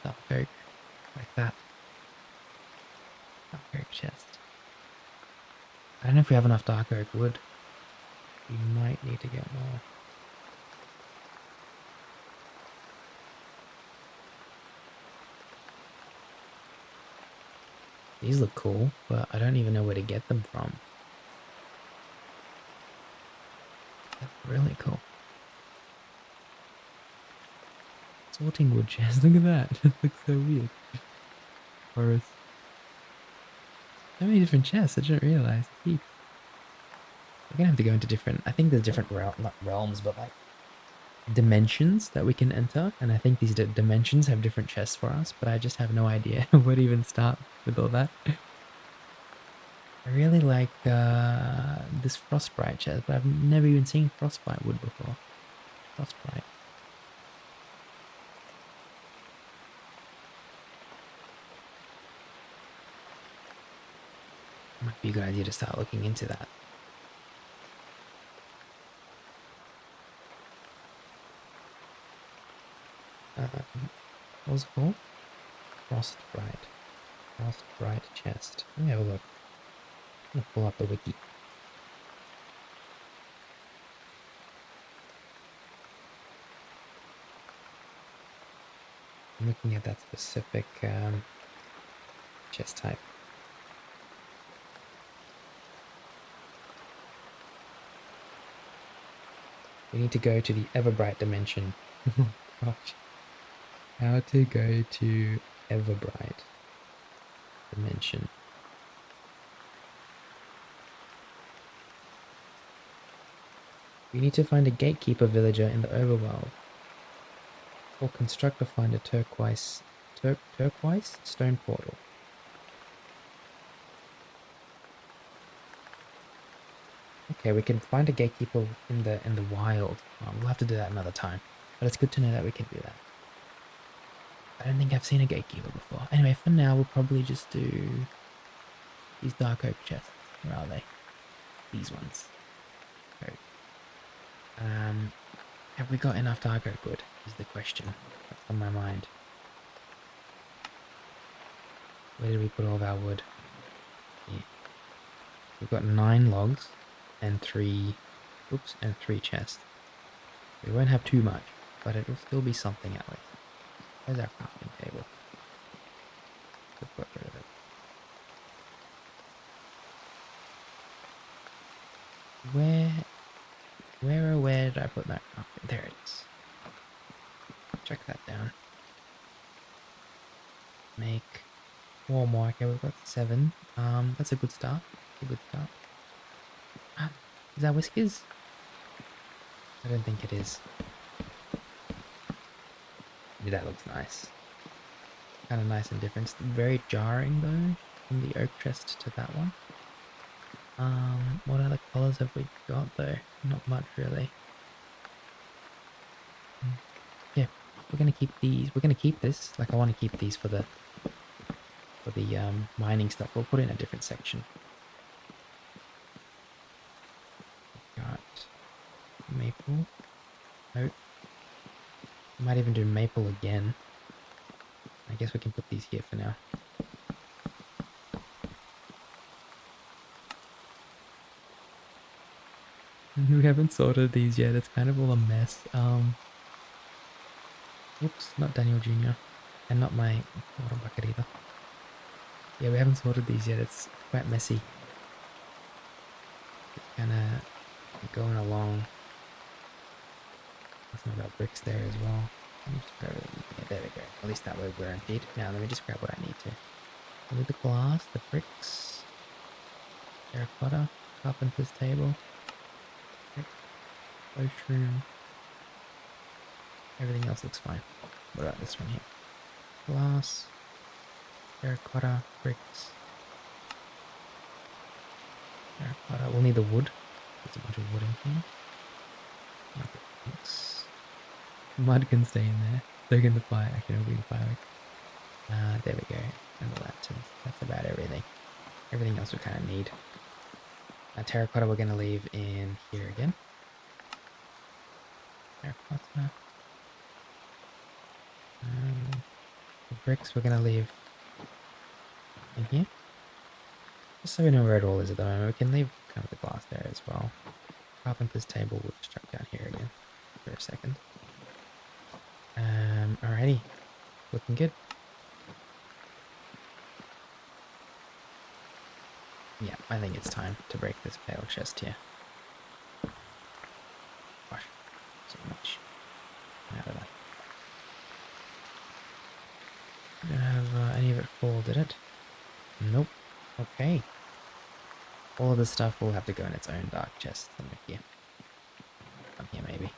[SPEAKER 1] Dark oak, like that. Dark oak chest. I don't know if we have enough dark oak wood. We might need to get more. These look cool, but I don't even know where to get them from. That's really cool. Sorting wood chest, look at that. It looks so weird. Forest. So many different chests, I didn't realize. We're gonna have to go into different, I think there's different not realms, but like dimensions that we can enter. And I think these dimensions have different chests for us, but I just have no idea where to even start with all that. I really like this frostbite chest, but I've never even seen frostbite wood before. Frostbite. Might be a good idea to start looking into that. What was it called? Frostbite. Frostbite chest. Let me have a look. I'm gonna pull up the wiki. I'm looking at that specific chest type. We need to go to the Everbright dimension. Oh gosh. How to go to Everbright dimension. We need to find a gatekeeper villager in the overworld. Or construct or find a turquoise stone portal. Okay, we can find a gatekeeper in the wild. We'll have to do that another time. But it's good to know that we can do that. I don't think I've seen a gatekeeper before. Anyway, for now we'll probably just do these dark oak chests. Where are they? These ones. Oak. Have we got enough dark oak wood? Is the question that's on my mind. Where did we put all of our wood? Here. We've got 9 logs and 3 chests. We won't have too much, but it'll still be something at least. Where's our crafting table? We've got rid of it. Where did I put that crafting? There it is. Check that down. Make 4 more. Okay, we've got 7. That's a good start. That's a good start. Is that whiskers? I don't think it is. Yeah, that looks nice. Kind of nice and different. It's very jarring though, from the oak chest to that one. What other colors have we got though? Not much really. Yeah, we're gonna keep these. We're gonna keep this. Like I want to keep these for the mining stuff. We'll put it in a different section. Got maple. Nope. Might even do maple again. I guess we can put these here for now. We haven't sorted these yet. It's kind of all a mess. Oops, not Daniel Jr. And not my water bucket either. Yeah, we haven't sorted these yet. It's quite messy. It's kind of going along. There's some of our bricks there as well. Let me just grab it. Yeah, there we go. At least that way we're guaranteed. Now let me just grab what I need to. I need the glass, the bricks, terracotta, carpenter's table, room. Everything else looks fine. What about this one here? Glass, terracotta, bricks, terracotta. We'll need the wood. There's a bunch of wood in here. Okay, thanks. Mud can stay in there. So can the fire. I can open the fire. There we go. And the lanterns. That's about everything. Everything else we kind of need. Terracotta we're going to leave in here again. Terracotta. The bricks we're going to leave in here. Just so we know where it all is at the moment. We can leave kind of the glass there as well. Carpenter's table we'll just chuck down here again for a second. Alrighty. Looking good. Yeah, I think it's time to break this pale chest here. Gosh, so much out of that. Didn't have any of it fall, did it? Nope. Okay. All of this stuff will have to go in its own dark chest somewhere here. Up here, maybe.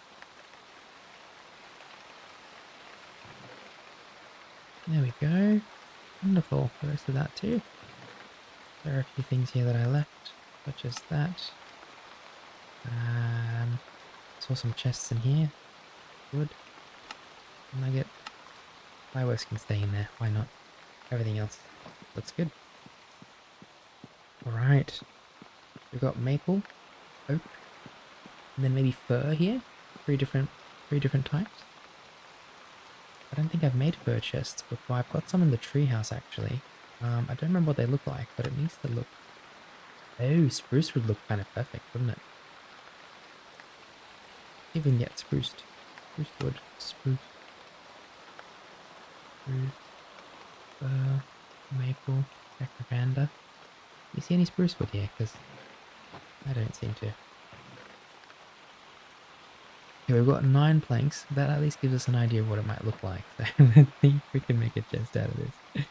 [SPEAKER 1] There we go. Wonderful. The rest of that too. There are a few things here that I left, such as that. Saw some chests in here. Good. Nugget. Fireworks can stay in there. Why not? Everything else looks good. Alright. We've got maple, oak, and then maybe fir here. Three different types. I don't think I've made fir chests before. I've got some in the treehouse actually. I don't remember what they look like, but it needs to look... Oh, spruce would look kind of perfect, wouldn't it? See if we can get spruced. Spruce wood. Spruce. Fir. Maple. Jacaranda. You see any spruce wood here? Because I don't seem to. Okay, we've got 9 planks. That at least gives us an idea of what it might look like. So let's see if we can make a chest out of this.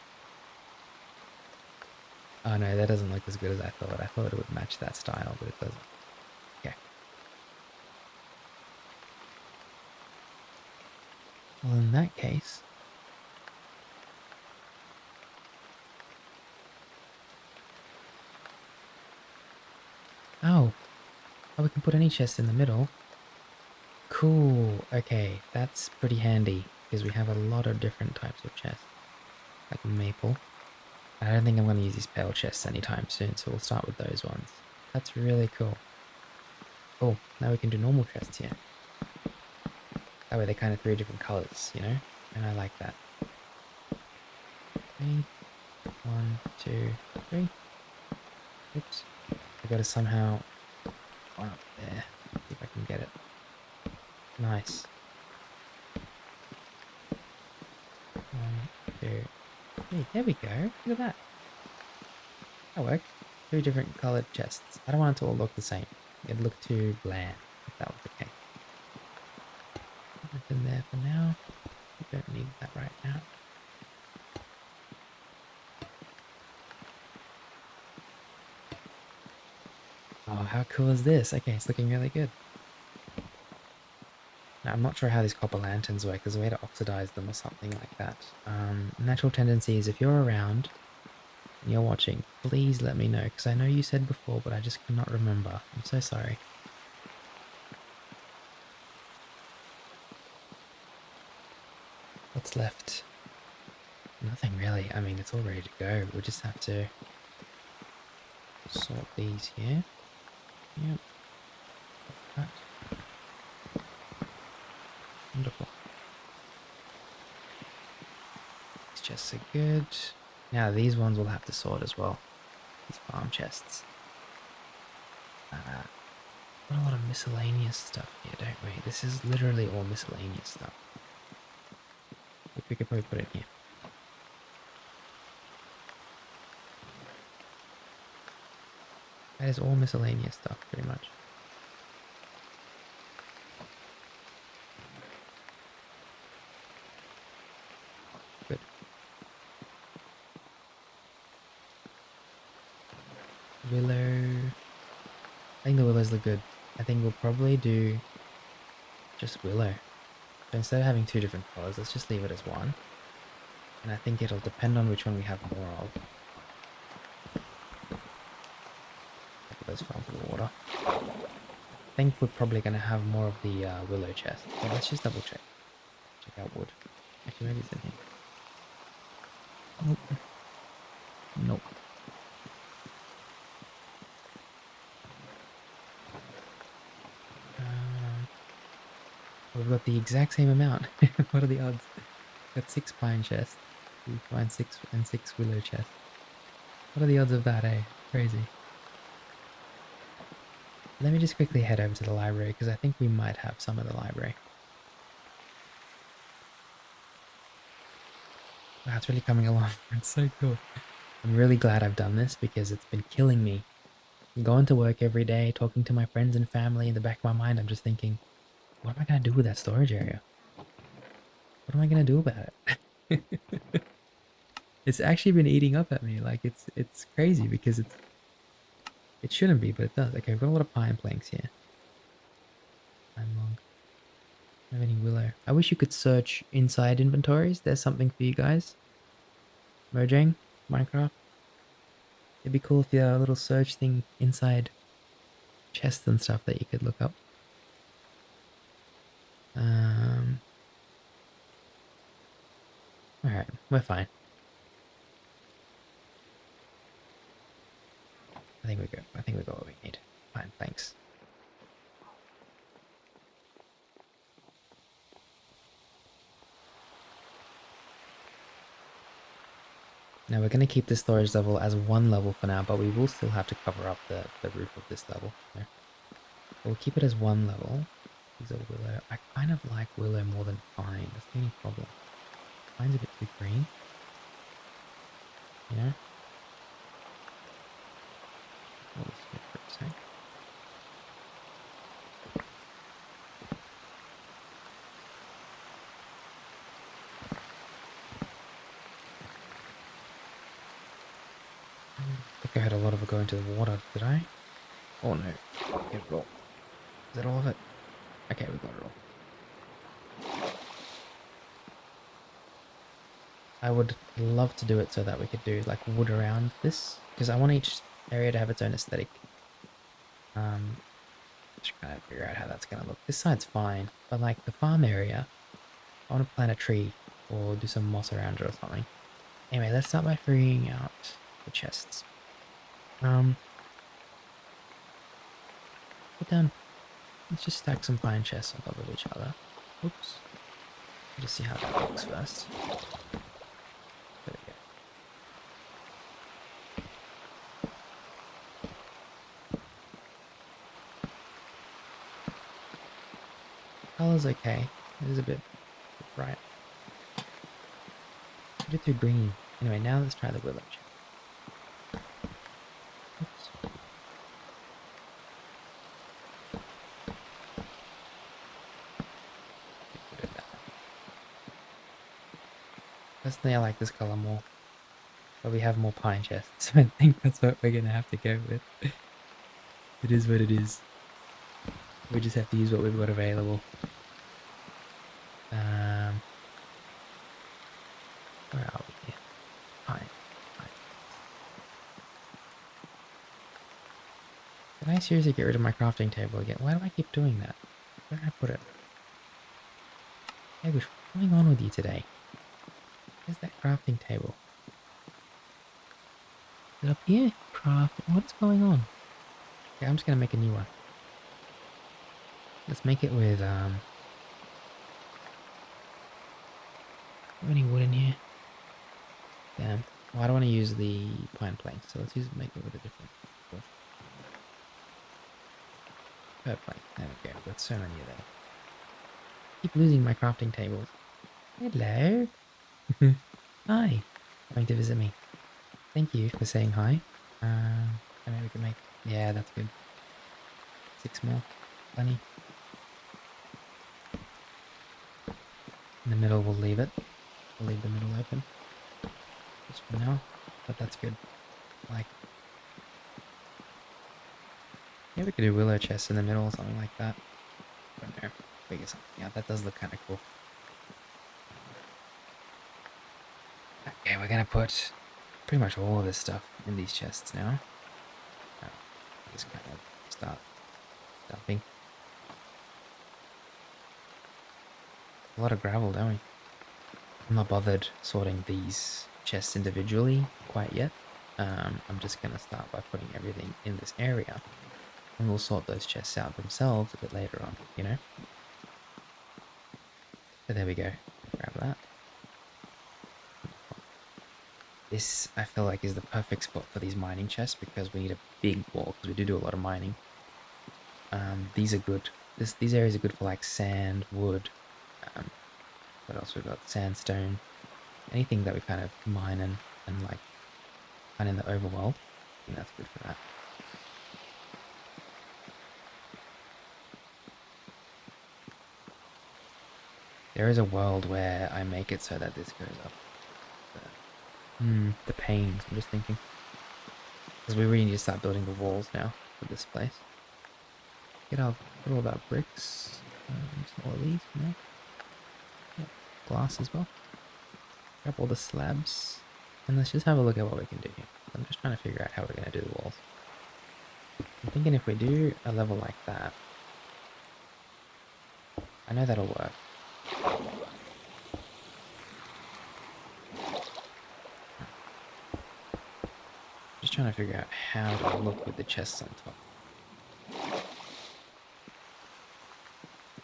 [SPEAKER 1] Oh no, that doesn't look as good as I thought. I thought it would match that style, but it doesn't. Okay. Well, in that case... Oh, we can put any chest in the middle. Cool. Okay, that's pretty handy because we have a lot of different types of chests, like maple. I don't think I'm going to use these pale chests anytime soon, so we'll start with those ones. That's really cool. Cool. Now we can do normal chests here. That way they're kind of 3 different colors, you know, and I like that. 3, 1, 2, 3. Oops. I got to somehow one up there. See if I can get it. Nice. 1, 2, 3. There we go. Look at that. That worked. 3 different coloured chests. I don't want it to all look the same. It'd look too bland if that was the case. Nothing there for now. We don't need that right now. Oh, how cool is this? Okay, it's looking really good. Now, I'm not sure how these copper lanterns work. There's a way to oxidize them or something like that. Natural tendency is if you're around and you're watching, please let me know, because I know you said before, but I just cannot remember. I'm so sorry. What's left? Nothing really. I mean, it's all ready to go. We'll just have to sort these here. Yep. That. Wonderful. These chests are good. Now these ones will have to sort as well. These farm chests. Got a lot of miscellaneous stuff here, don't we? This is literally all miscellaneous stuff. We could probably put it here. That is all miscellaneous stuff, pretty much. Good. Willow. I think the willows look good. I think we'll probably do just willow. So instead of having 2 different colors, let's just leave it as 1. And I think it'll depend on which one we have more of. Those farms of water. think we're probably going to have more of the willow chest. But let's just double check. Check out wood. Actually, maybe it's in here. Nope. Nope. We've got the exact same amount. What are the odds? Got 6 pine chests. We find 6 and 6 willow chests. What are the odds of that, eh? Crazy. Let me just quickly head over to the library because I think we might have some of the library. Wow, it's really coming along. It's so cool. I'm really glad I've done this because it's been killing me. Going to work every day, talking to my friends and family, in the back of my mind, I'm just thinking, what am I going to do with that storage area? What am I going to do about it? It's actually been eating up at me. Like it's crazy because it shouldn't be, but it does. Okay, we've got a lot of pine planks here. Pine log. Don't have any willow. I wish you could search inside inventories. There's something for you guys. Mojang, Minecraft. It'd be cool if you had a little search thing inside chests and stuff that you could look up. Alright, we're fine. I think we go. I think we got what we need. Fine, thanks. Now we're going to keep the storage level as 1 level for now, but we will still have to cover up the roof of this level. Yeah. We'll keep it as 1 level. These are willow. I kind of like willow more than pine. That's the only problem. Pine's a bit too green. You know? Hold this here for a sec. I think I had a lot of it go into the water, did I? Oh no. Get it all. Is that all of it? Okay, we got it all. I would love to do it so that we could do like wood around this, because I want each area to have its own aesthetic. Just trying to figure out how that's gonna look. This side's fine, but like the farm area, I want to plant a tree or do some moss around it or something. Anyway, let's start by freeing out the chests. Put down. Let's just stack some pine chests on top of each other. Oops. Just see how that looks first. There we go. Color's okay. It is a bit bright. A bit too green. Anyway, now let's try the willow chest. Oops. Personally, I like this color more. But we have more pine chests, so I think that's what we're gonna have to go with. It is what it is. We just have to use what we've got available. Where are we here? Pine. Did I seriously get rid of my crafting table again? Why do I keep doing that? Where did I put it? Egush, what's going on with you today? Where's that crafting table? Is it up here? Craft. What's going on? Okay, I'm just gonna make a new one. Let's make it with have any wood in here? Damn. Well, I don't want to use the pine planks, so let's make it with a different wood. Per plank. There we go. I've got so many of them. Keep losing my crafting tables. Hello. Hi. Coming to visit me. Thank you for saying hi. And maybe we can make. Yeah, that's good. 6 more. Plenty. In the middle, we'll leave it. We'll leave the middle open. Just for now. But that's good. Like. Yeah, we could do willow chests in the middle or something like that. I don't know. Figure something out. That does look kind of cool. Okay, we're gonna put pretty much all of this stuff in these chests now. Just kind of start dumping. A lot of gravel, don't we? I'm not bothered sorting these chests individually quite yet. I'm just going to start by putting everything in this area, and we'll sort those chests out themselves a bit later on, you know? So there we go. Grab that. This, I feel like, is the perfect spot for these mining chests because we need a big wall because we do a lot of mining. These are good. These areas are good for like sand, wood. Um, what else we've got? Sandstone. Anything that we kind of mine and like find in the overworld. I think that's good for that. There is a world where I make it so that this goes up. The panes. I'm just thinking because we really need to start building the walls now for this place. Get all of our bricks. Some more of these, you know. Yep. Glass as well. Grab all the slabs. And let's just have a look at what we can do here. I'm just trying to figure out how we're going to do the walls. I'm thinking if we do a level like that, I know that'll work. Just trying to figure out how to look with the chests on top.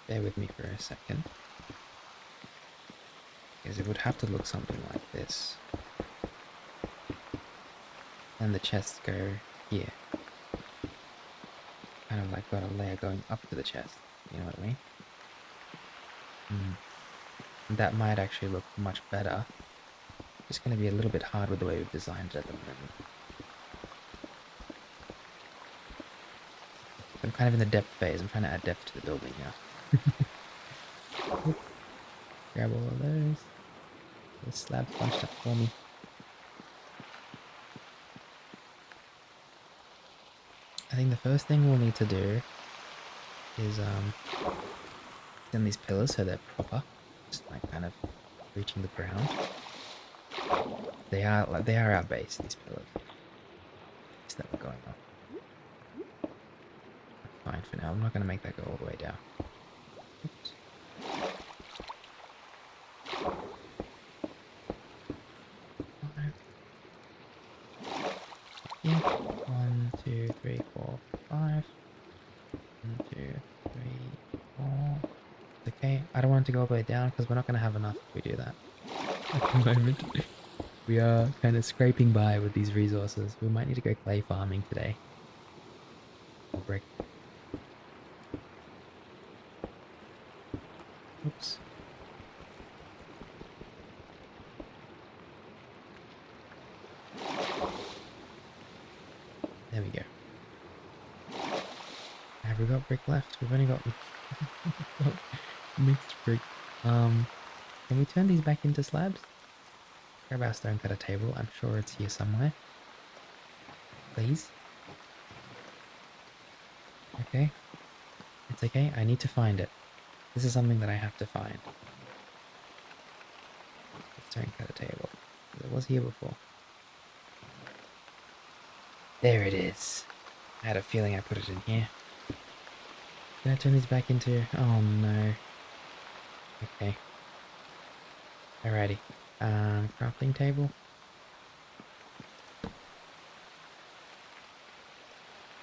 [SPEAKER 1] Bear with me for a second. Because it would have to look something like this. And the chests go here. Kind of like got a layer going up to the chest. You know what I mean? That might actually look much better. It's going to be a little bit hard with the way we've designed it at the moment. I'm kind of in the depth phase. I'm trying to add depth to the building now. Grab all of those. The slabs bunched up for me. I think the first thing we'll need to do is extend these pillars so they're proper, just like kind of reaching the ground. They are our base, these pillars. It's that we're going off. Fine for now. I'm not going to make that go all the way down. Oops. Yeah. 1, 2, 3, 4, 5. 1, 2, 3, 4. Okay. I don't want it to go all the way down because we're not going to have enough if we do that at the moment. We are kind of scraping by with these resources. We might need to go clay farming today. Or brick. Oops. There we go. Have we got brick left? We've only got mixed brick. Can we turn these back into slabs? Grab our stone cutter table. I'm sure it's here somewhere. Please. Okay. It's okay. I need to find it. This is something that I have to find. Stone cutter table. It was here before. There it is. I had a feeling I put it in here. Can I turn these back into... Oh no. Okay. Alrighty. Crafting table.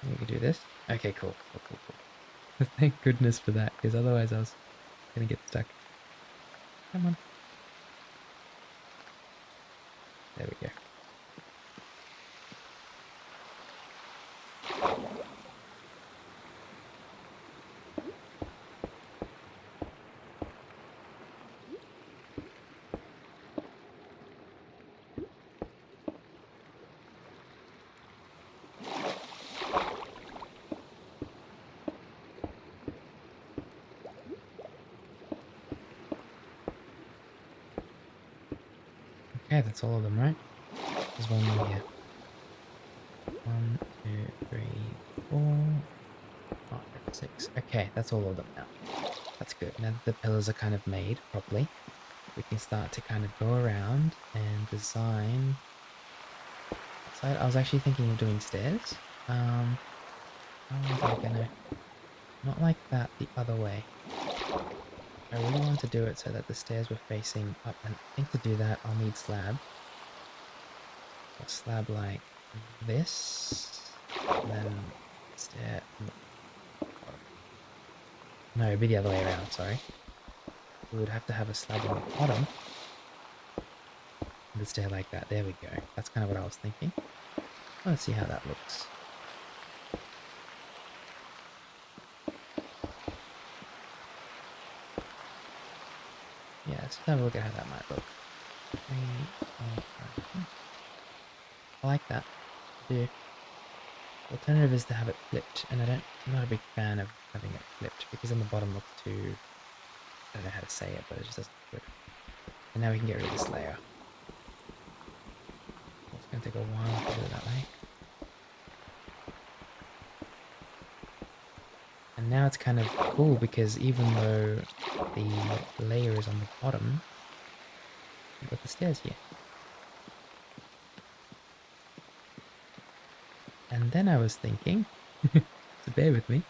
[SPEAKER 1] We can do this. Okay, cool. Cool. Thank goodness for that, because otherwise I was gonna get stuck. Come on. There we go. Okay, that's all of them, right? There's one more here. 1, 2, 3, 4, 5, 6. Okay, that's all of them now. That's good. Now that the pillars are kind of made properly, we can start to kind of go around and design. So I was actually thinking of doing stairs. How was I gonna... Not like that, the other way. I really want to do it so that the stairs were facing up, and I think to do that I'll need slab. A slab like this, and then stair on the bottom. No, it'd be the other way around, sorry. We would have to have a slab on the bottom, and the stair like that. There we go. That's kind of what I was thinking. Let's see how that looks. Yeah, let's have a look at how that might look. 3, 4, 5. I like that. The alternative is to have it flipped, and I'm not a big fan of having it flipped because then the bottom looks too, I don't know how to say it, but it just doesn't look good. And now we can get rid of this layer. It's going to take a while to do it that way. And now it's kind of cool because even though the layer is on the bottom, we've got the stairs here. And then I was thinking, so bear with me,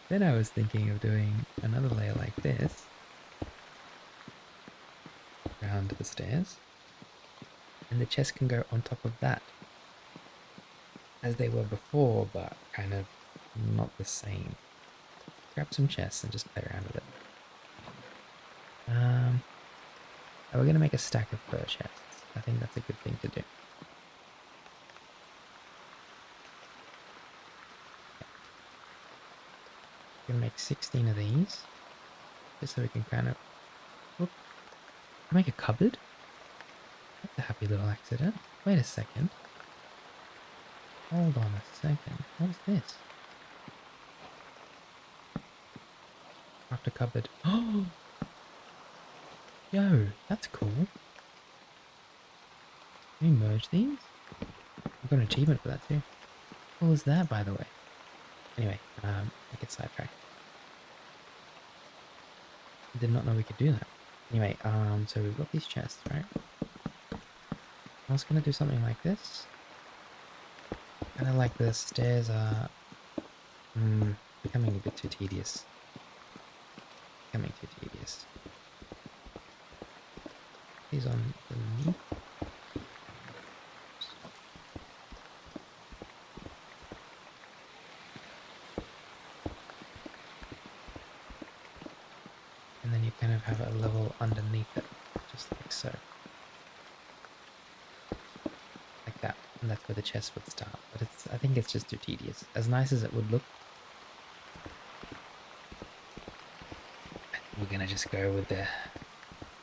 [SPEAKER 1] then I was thinking of doing another layer like this around the stairs, and the chests can go on top of that, as they were before, but kind of not the same. Grab some chests and just play around with it. We're going to make a stack of fur chests. I think that's a good thing to do. We're going to make 16 of these, just so we can kind of... Whoop, make a cupboard? That's a happy little accident. Wait a second. Hold on a second. What's this? Craft a cupboard. Oh! Yo, that's cool. Can we merge these? I've got an achievement for that too. What was that, by the way? Anyway, I get sidetracked. I did not know we could do that. Anyway, so we've got these chests, right? I was gonna do something like this. Kind of like the stairs are becoming a bit too tedious. Becoming too tedious. These on the knee. And then you kind of have a level underneath it, just like so. Like that. And that's where the chest would start. But I think it's just too tedious. As nice as it would look, we're gonna just go with the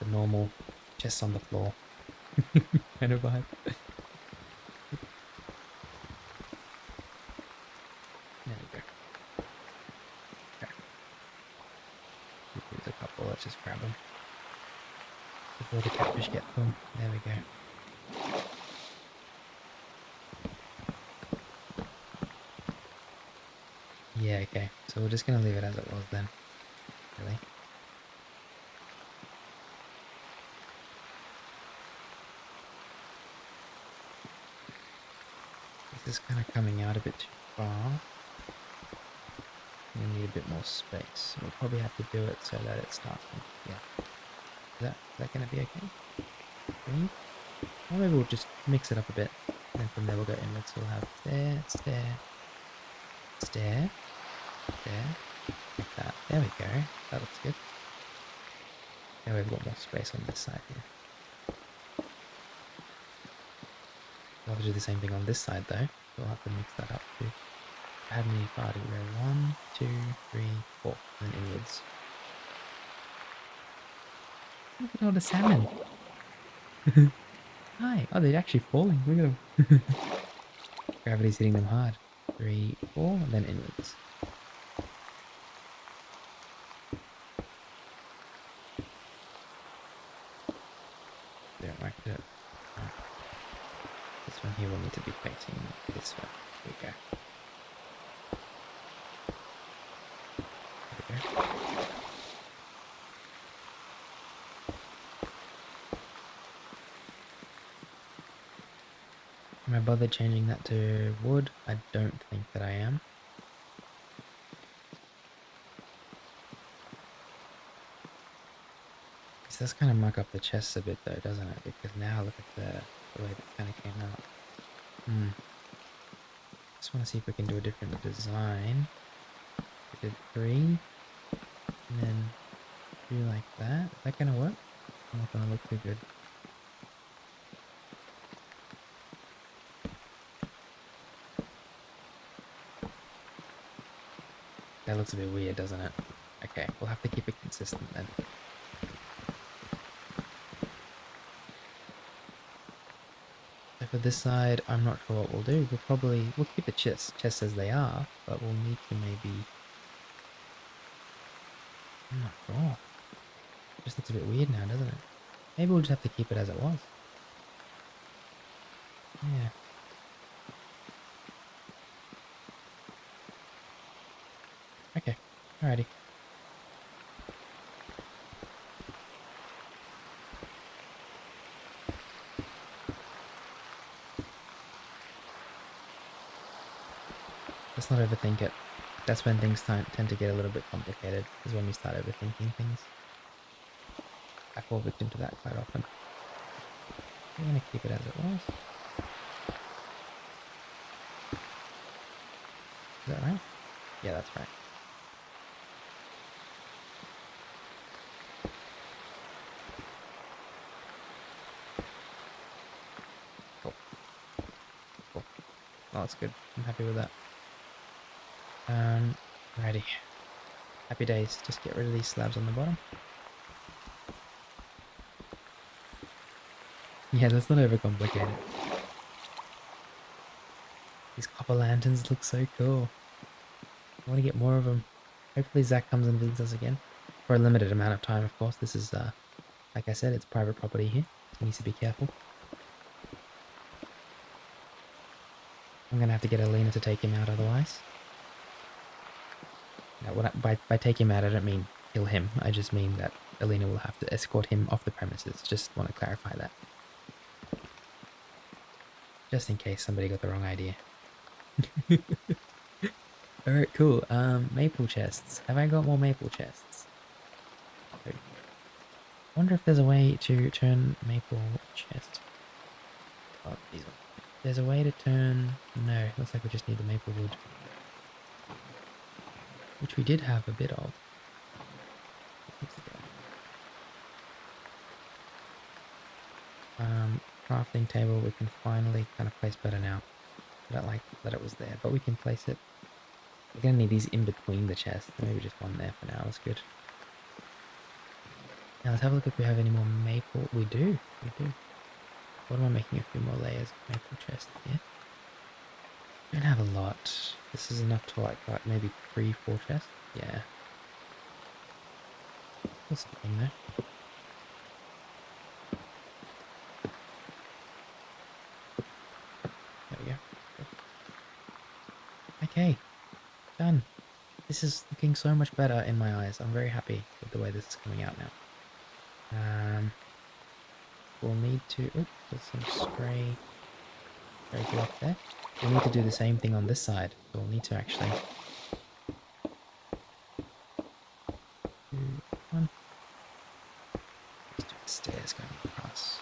[SPEAKER 1] normal chests on the floor kind of vibe. There we go. Okay. There's a couple, let's just grab them before the catfish get them. There we go. Yeah, okay. So we're just gonna leave it as it was then. Really. This is kind of coming out a bit too far. We need a bit more space. We'll probably have to do it so that it starts from here. Is that going to be okay? Green? Or maybe we'll just mix it up a bit. And then from there we'll go inwards. So we'll have stair, stair, stair, stair, like that. There we go. That looks good. Now we've got more space on this side here. We'll have to do the same thing on this side though. We'll have to mix that up too. How many far do we go? 1, 2, 3, 4. And then inwards. Look at all the salmon. Hi. Oh, they're actually falling. Look at them. Gravity's hitting them hard. 3, 4, and then inwards. Don't like it. This one here will need to be facing this way. Here we go. There we go. Am I bothered changing that to wood? I don't think that I am. This does kind of muck up the chests a bit though, doesn't it? Because now look at the way that kind of came out. Just want to see if we can do a different design. We did 3, and then 3 like that. Is that gonna work? Not gonna look too good. That looks a bit weird, doesn't it? Okay, we'll have to keep it consistent then. So for this side, I'm not sure what we'll do. We'll keep the chests as they are, but we'll need to maybe, I'm not sure. It just looks a bit weird now, doesn't it? Maybe we'll just have to keep it as it was. Yeah. Okay, alrighty. Let's not overthink it. That's when things tend to get a little bit complicated, is when we start overthinking things. I fall victim to that quite often. I'm going to keep it as it was. Is that right? Yeah, that's right. Cool. Cool. Oh, that's good. I'm happy with that. Righty. Happy days. Just get rid of these slabs on the bottom. Yeah, let's not overcomplicate it. These copper lanterns look so cool. I want to get more of them. Hopefully Zack comes and visits us again. For a limited amount of time, of course. This is, like I said, it's private property here. He needs to be careful. I'm going to have to get Alina to take him out otherwise. Now, by take him out, I don't mean kill him. I just mean that Alina will have to escort him off the premises. Just want to clarify that. Just in case somebody got the wrong idea. Alright, cool. Maple chests. Have I got more maple chests? I wonder if there's a way to turn maple chest. Oh, these ones. There's a way to turn... No, looks like we just need the maple wood. Which we did have a bit of. Crafting table we can finally kind of place better now. I don't like that it was there, but we can place it. We're going to need these in between the chests. Maybe just one there for now. That's good. Now let's have a look if we have any more maple. We do. We do. What am I making? A few more layers of maple chest here. Don't have a lot. This is enough to like maybe 3, 4 chests. Yeah. There's something there. There we go. Okay. Done. This is looking so much better in my eyes. I'm very happy with the way this is coming out now. We'll need to... Oh, there's some stray block there. We'll need to do the same thing on this side. So we'll need to actually... do one. Just do the stairs going across.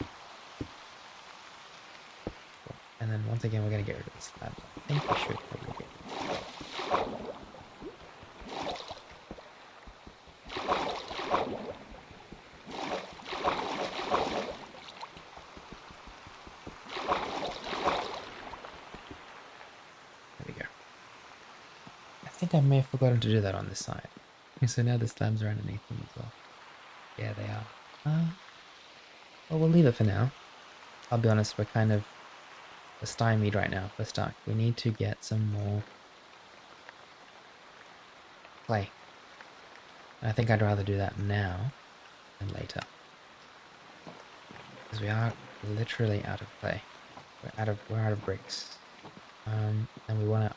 [SPEAKER 1] Cool. And then once again, we're going to get rid of the slabs. I think we should probably get rid of it. I think I may have forgotten to do that on this side. So now the slabs are underneath them as well. Yeah, they are. Well, we'll leave it for now. I'll be honest, we're kind of stymied right now. We're stuck. We need to get some more clay. And I think I'd rather do that now than later. Because we are literally out of clay. We're out of bricks. And I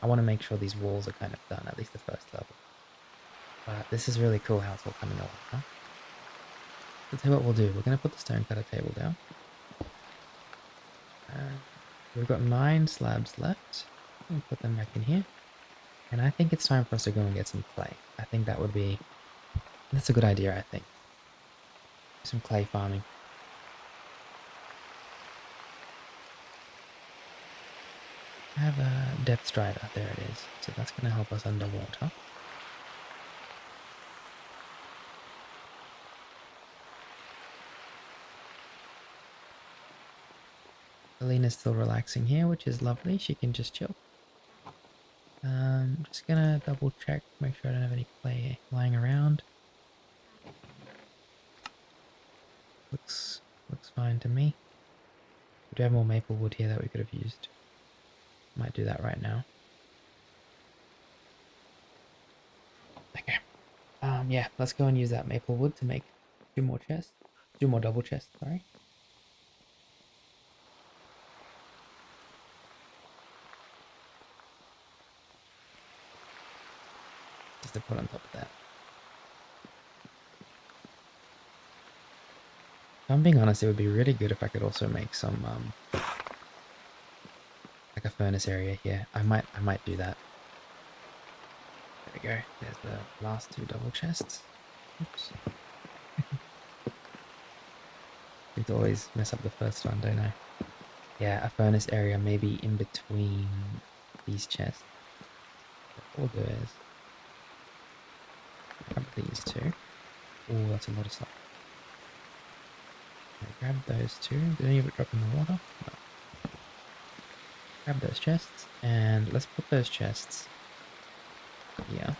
[SPEAKER 1] want to make sure these walls are kind of done, at least the first level. But this is really cool how it's all coming along, huh? Let's see what we'll do. We're going to put the stone cutter table down. We've got 9 slabs left. We'll put them back in here. And I think it's time for us to go and get some clay. I think that's a good idea, I think. some clay farming. I have a depth strider, there it is. So that's going to help us underwater. Alina's still relaxing here, which is lovely. She can just chill. Just gonna double check, make sure I don't have any clay lying around. Looks fine to me. We do have more maple wood here that we could have used. Might do that right now. Okay. Yeah, let's go and use that maple wood to make 2 more chests. 2 more double chests, sorry. Just to put on top of that. If I'm being honest, it would be really good if I could also make some like a furnace area here. I might do that. There we go. There's the last 2 double chests. Oops. I to always mess up the first one, don't I? Yeah, a furnace area maybe in between these chests. What we'll do is grab these 2. Oh, that's a lot of stuff. Okay, grab those 2. Did any of it drop in the water? No. Grab those chests, and let's put those chests here.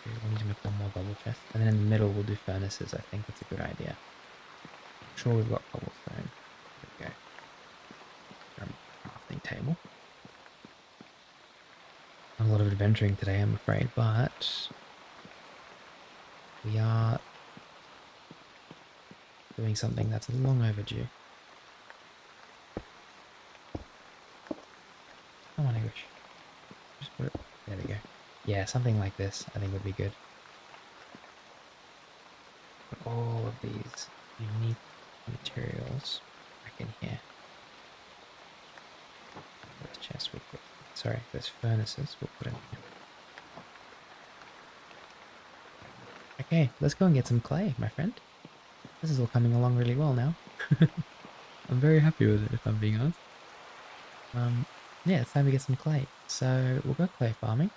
[SPEAKER 1] We need to make 1 more double chest. And then in the middle we'll do furnaces. I think that's a good idea. I'm sure we've got cobblestone. There we go. Crafting table. Not a lot of adventuring today, I'm afraid, but we are doing something that's long overdue. Come on, Egush. Just put it. There we go. Yeah, something like this I think would be good. Put all of these unique materials back in here. Those chests we'll put. Sorry, those furnaces we'll put in here. Okay, let's go and get some clay, my friend. This is all coming along really well now. I'm very happy with it, if I'm being honest. Yeah, it's time to get some clay. So we'll go clay farming.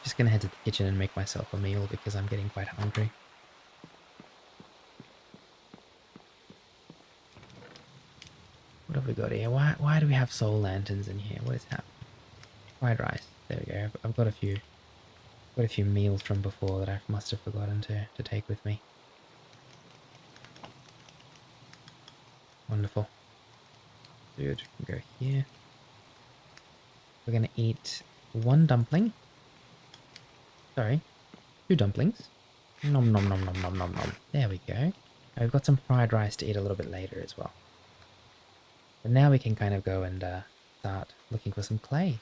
[SPEAKER 1] Just gonna head to the kitchen and make myself a meal because I'm getting quite hungry. What have we got here? Why do we have soul lanterns in here? What is happening? Fried rice. There we go. I've got a few meals from before that I must have forgotten to take with me. Wonderful. Good. We'll go here. We're gonna eat 1 dumpling. Sorry, 2 dumplings. Nom nom nom nom nom nom nom. There we go. We've got some fried rice to eat a little bit later as well. But now we can kind of go and start looking for some clay.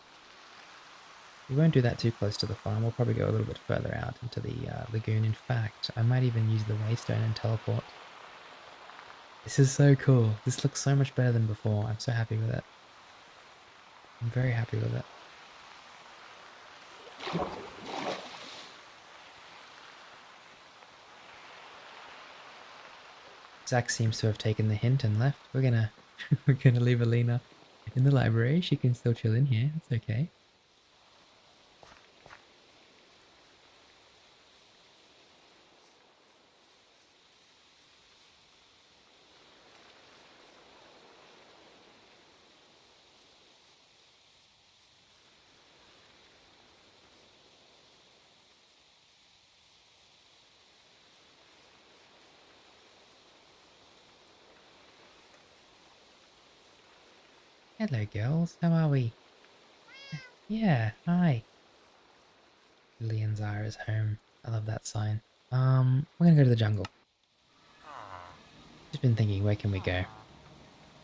[SPEAKER 1] We won't do that too close to the farm. We'll probably go a little bit further out into the lagoon. In fact, I might even use the waystone and teleport. This is so cool. This looks so much better than before. I'm so happy with it. I'm very happy with it. Zack seems to have taken the hint and left. We're gonna leave Alina in the library. She can still chill in here. It's okay. Hello, girls. How are we? Yeah, hi. Lily and Zara's home. I love that sign. We're gonna go to the jungle. Just been thinking, where can we go?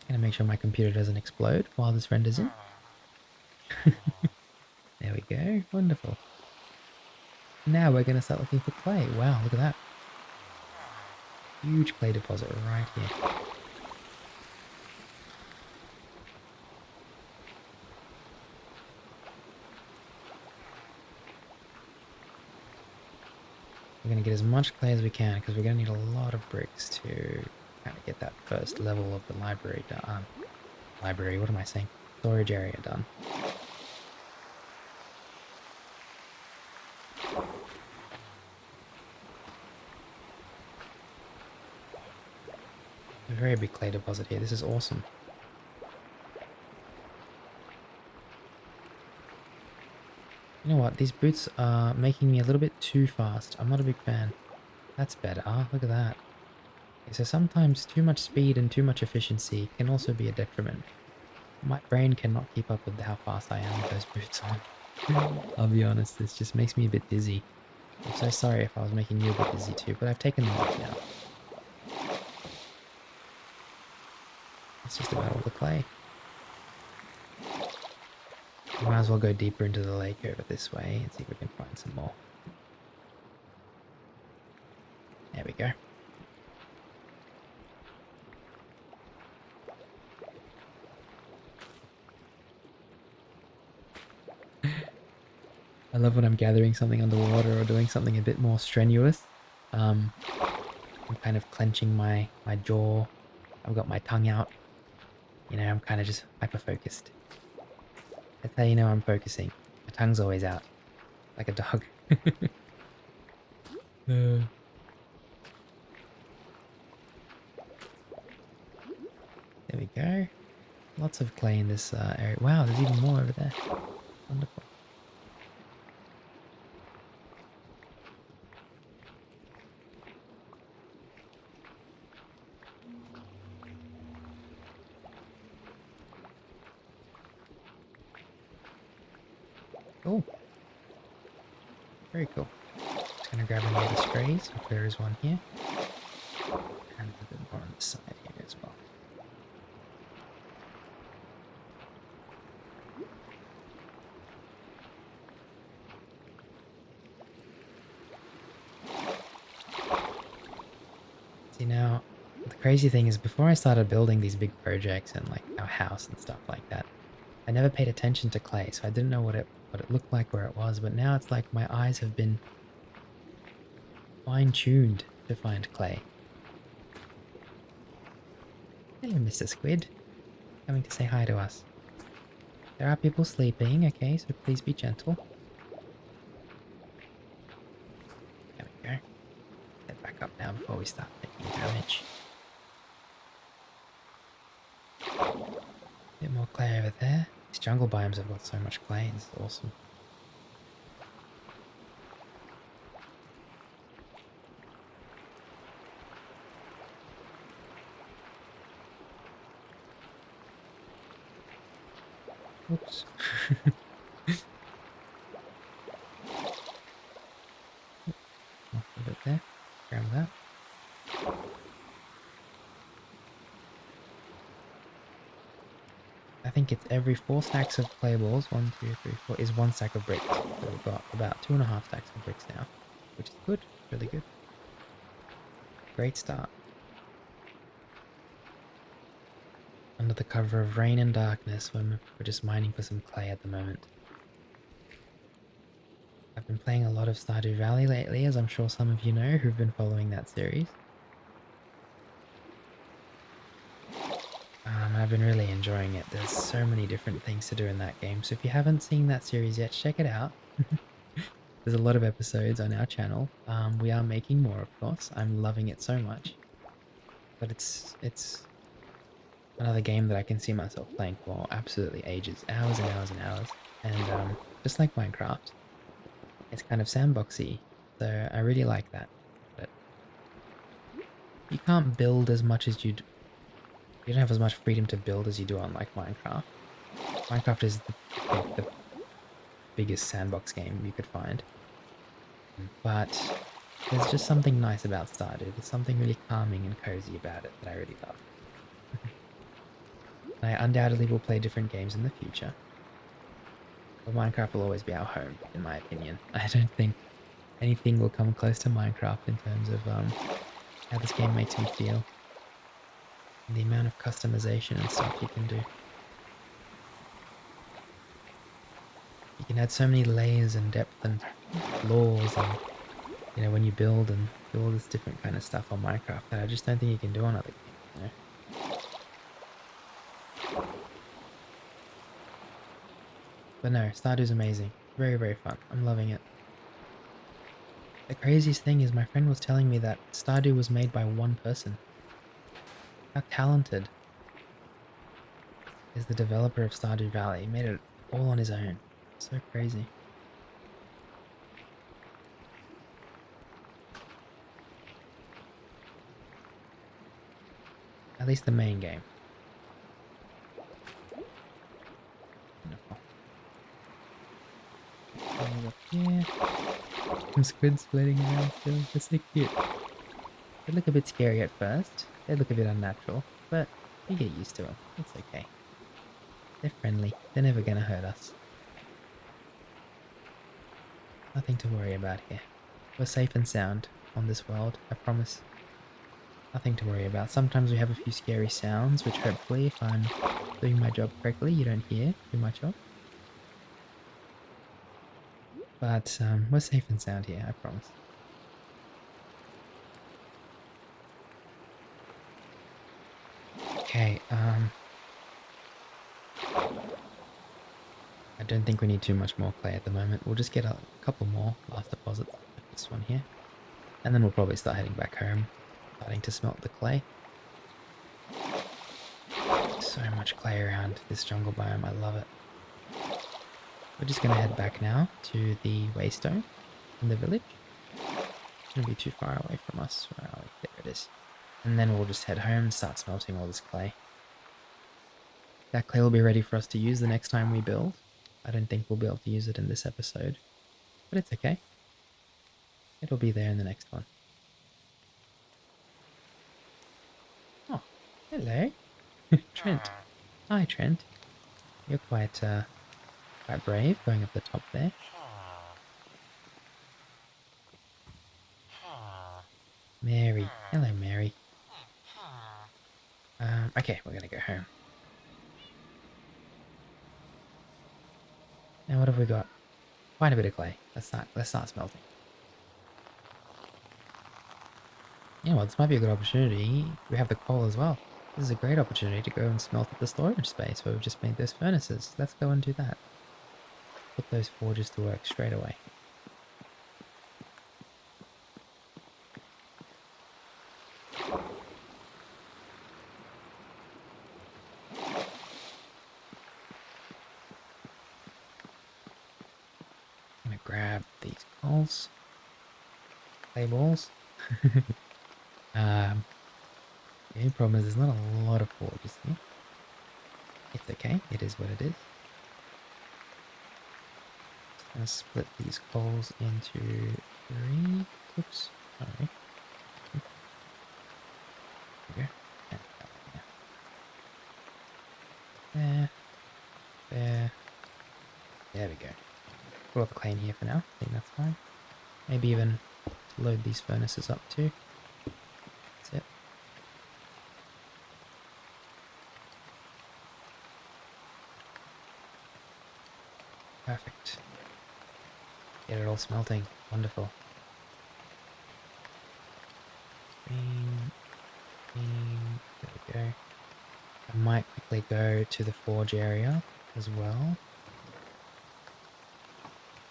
[SPEAKER 1] Gonna make sure my computer doesn't explode while this renders in. There we go. Wonderful. Now we're gonna start looking for clay. Wow, look at that. Huge clay deposit right here. We're going to get as much clay as we can because we're going to need a lot of bricks to kind of get that first level of the library done. Library, what am I saying? Storage area done. A very big clay deposit here. This is awesome. You know what? These boots are making me a little bit too fast. I'm not a big fan. That's better. Look at that. Okay, so sometimes too much speed and too much efficiency can also be a detriment. My brain cannot keep up with how fast I am with those boots on. I'll be honest, this just makes me a bit dizzy. I'm so sorry if I was making you a bit dizzy too, but I've taken them off now. It's just about all the clay. We might as well go deeper into the lake over this way and see if we can find some more. There we go. I love when I'm gathering something underwater or doing something a bit more strenuous. I'm kind of clenching my jaw. I've got my tongue out. You know, I'm kind of just hyper-focused. That's how you know I'm focusing. My tongue's always out. Like a dog. There we go. Lots of clay in this area. Wow, there's even more over there. Wonderful. Oh, very cool. Just gonna grab another of the sprays, if there is one here. And a bit more on the side here as well. See now, the crazy thing is before I started building these big projects and like our house and stuff like that, I never paid attention to clay, so I didn't know what it looked like where it was, but now it's like my eyes have been fine-tuned to find clay. Hello, Mr. Squid. Coming to say hi to us. There are people sleeping, okay, so please be gentle. There we go. Get back up now before we start taking damage. Bit more clay over there. These jungle biomes have got so much clay, this is awesome. Oops. Off a bit there. Grab that. I think it's every 4 stacks of clay balls, 1, 2, 3, 4, is 1 stack of bricks. So we've got about 2.5 stacks of bricks now, which is good, really good. Great start. Under the cover of rain and darkness when we're just mining for some clay at the moment. I've been playing a lot of Stardew Valley lately, as I'm sure some of you know who've been following that series. I've been really enjoying it. There's so many different things to do in that game, so if you haven't seen that series yet, check it out. There's a lot of episodes on our channel. We are making more, of course. I'm loving it so much. But it's another game that I can see myself playing for absolutely ages. Hours and hours and hours. And just like Minecraft, it's kind of sandboxy. So I really like that. But you can't build as much as you'd... You don't have as much freedom to build as you do on like Minecraft. Minecraft is the biggest sandbox game you could find. But there's just something nice about Stardew. There's something really calming and cozy about it that I really love. I undoubtedly will play different games in the future. But Minecraft will always be our home, in my opinion. I don't think anything will come close to Minecraft in terms of how this game makes me feel. And the amount of customization and stuff you can do. You can add so many layers and depth and flaws and You know, when you build and do all this different kind of stuff on Minecraft that I just don't think you can do on other games, you know? But no, Stardew's amazing. Very, very fun. I'm loving it. The craziest thing is my friend was telling me that Stardew was made by one person. How talented is the developer of Stardew Valley? He made it all on his own. So crazy. At least the main game. Wonderful. Yeah. Some squids floating around still. They're so cute. They look a bit scary at first. They look a bit unnatural, but you get used to them. It's okay. They're friendly. They're never gonna hurt us. Nothing to worry about here. We're safe and sound on this world, I promise. Nothing to worry about. Sometimes we have a few scary sounds, which hopefully, if I'm doing my job correctly, you don't hear too much of. But we're safe and sound here, I promise. Okay, I don't think we need too much more clay at the moment. We'll just get a couple more last deposits, like this one here. And then we'll probably start heading back home, starting to smelt the clay. So much clay around this jungle biome, I love it. We're just going to head back now to the waystone in the village. It shouldn't be too far away from us. Where are we? There it is. And then we'll just head home and start smelting all this clay. That clay will be ready for us to use the next time we build. I don't think we'll be able to use it in this episode, but it's okay. It'll be there in the next one. Oh, hello. Trent. Hi, Trent. You're quite brave going up the top there. Mary. Hello, Mary. Okay, we're gonna go home. Now what have we got? Quite a bit of clay. Let's start smelting. Yeah, well, this might be a good opportunity. We have the coal as well. This is a great opportunity to go and smelt at the storage space where we've just made those furnaces. Let's go and do that. Put those forges to work straight away. I'm gonna grab these coals. Clay balls. The only problem is there's not a lot of forges here. It's okay, it is what it is. Just gonna split these coals into 3. Oops, sorry. There we go. There. There. There we go. Put all the clay in here for now. I think that's fine. Maybe even to load these furnaces up too. That's it. Perfect. Get it all smelting. Wonderful. Green. Green. There we go. I might quickly go to the forge area as well.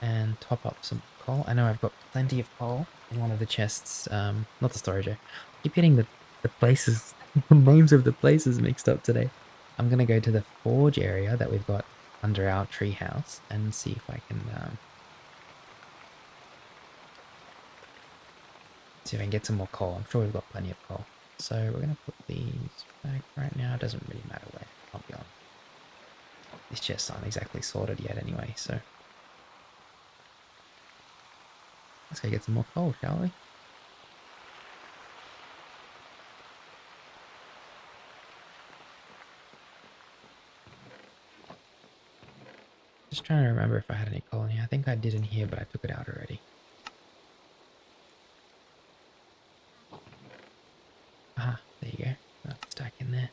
[SPEAKER 1] And top up some coal. I know I've got plenty of coal in one of the chests. Not the storage area. I keep getting the places, the names of the places mixed up today. I'm going to go to the forge area that we've got under our tree house and see if I can get some more coal. I'm sure we've got plenty of coal. So we're going to put these back right now. It doesn't really matter where, I'll be honest. These chests aren't exactly sorted yet anyway, so let's go get some more coal, shall we? Just trying to remember if I had any coal in here. I think I did in here, but I took it out already. Ah, there you go. Got a stack in there.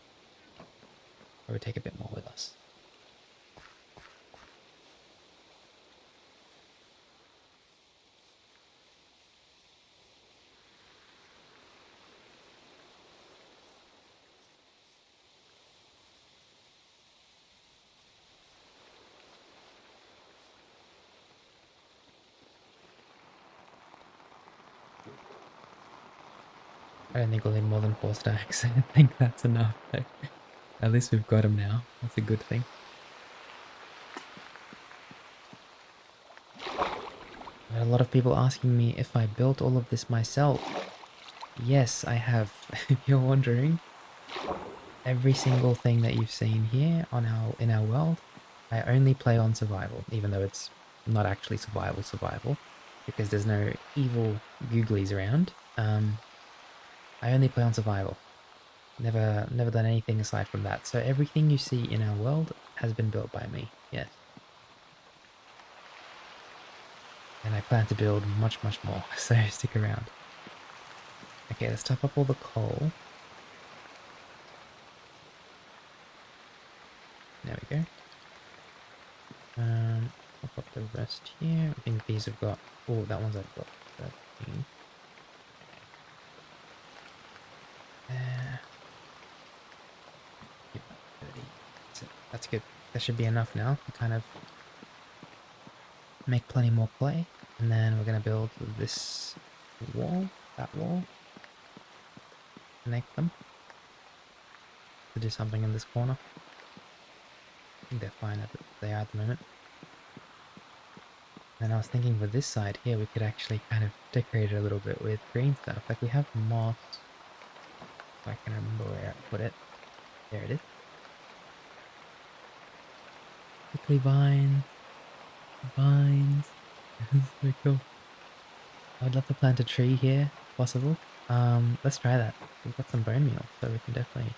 [SPEAKER 1] Or we take a bit more with us. I don't think we'll need more than 4 stacks. I think that's enough. At least we've got them now. That's a good thing. I had a lot of people asking me if I built all of this myself. Yes, I have. If you're wondering, every single thing that you've seen here on in our world, I only play on survival, even though it's not actually survival, because there's no evil googlies around. I only play on survival. Never done anything aside from that. So everything you see in our world has been built by me. Yes. And I plan to build much, much more. So stick around. Okay, let's top up all the coal. There we go. Top up the rest here. I think these have got. Oh, that one's I've got 13. Give that 30. That's good. That should be enough now to kind of make plenty more clay. And then we're going to build this wall, that wall. Connect them to do something in this corner. I think they're fine as they are at the moment. And I was thinking with this side here, we could actually kind of decorate it a little bit with green stuff. Like we have moss. If I can remember where I put it. There it is. Prickly vines. Vines. This is so cool. I'd love to plant a tree here, if possible. Let's try that. We've got some bone meal, so we can definitely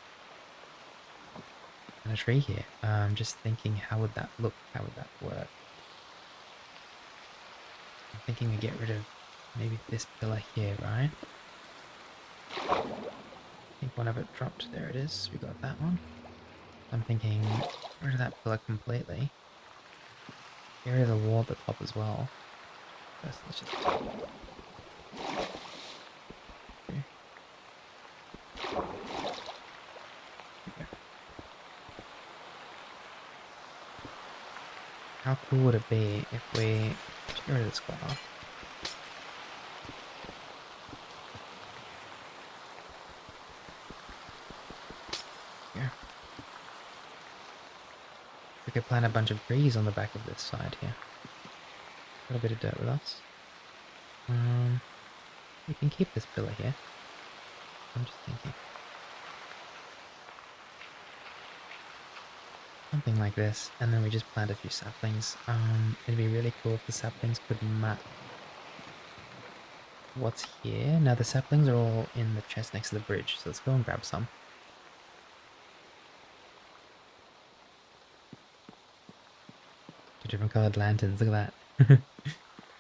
[SPEAKER 1] plant a tree here. Just thinking, how would that look? How would that work? I'm thinking we get rid of maybe this pillar here, right? I think one of it dropped. There it is. We got that one. I'm thinking, get rid of that pillar completely. Get rid of the wall at the top as well. First, let's just... Okay. How cool would it be if we get rid of this glass? Here. We could plant a bunch of trees on the back of this side here. Got a bit of dirt with us. We can keep this pillar here. I'm just thinking. Something like this, and then we just plant a few saplings. It'd be really cool if the saplings could map what's here. Now the saplings are all in the chest next to the bridge, so let's go and grab some. Two different colored lanterns, look at that.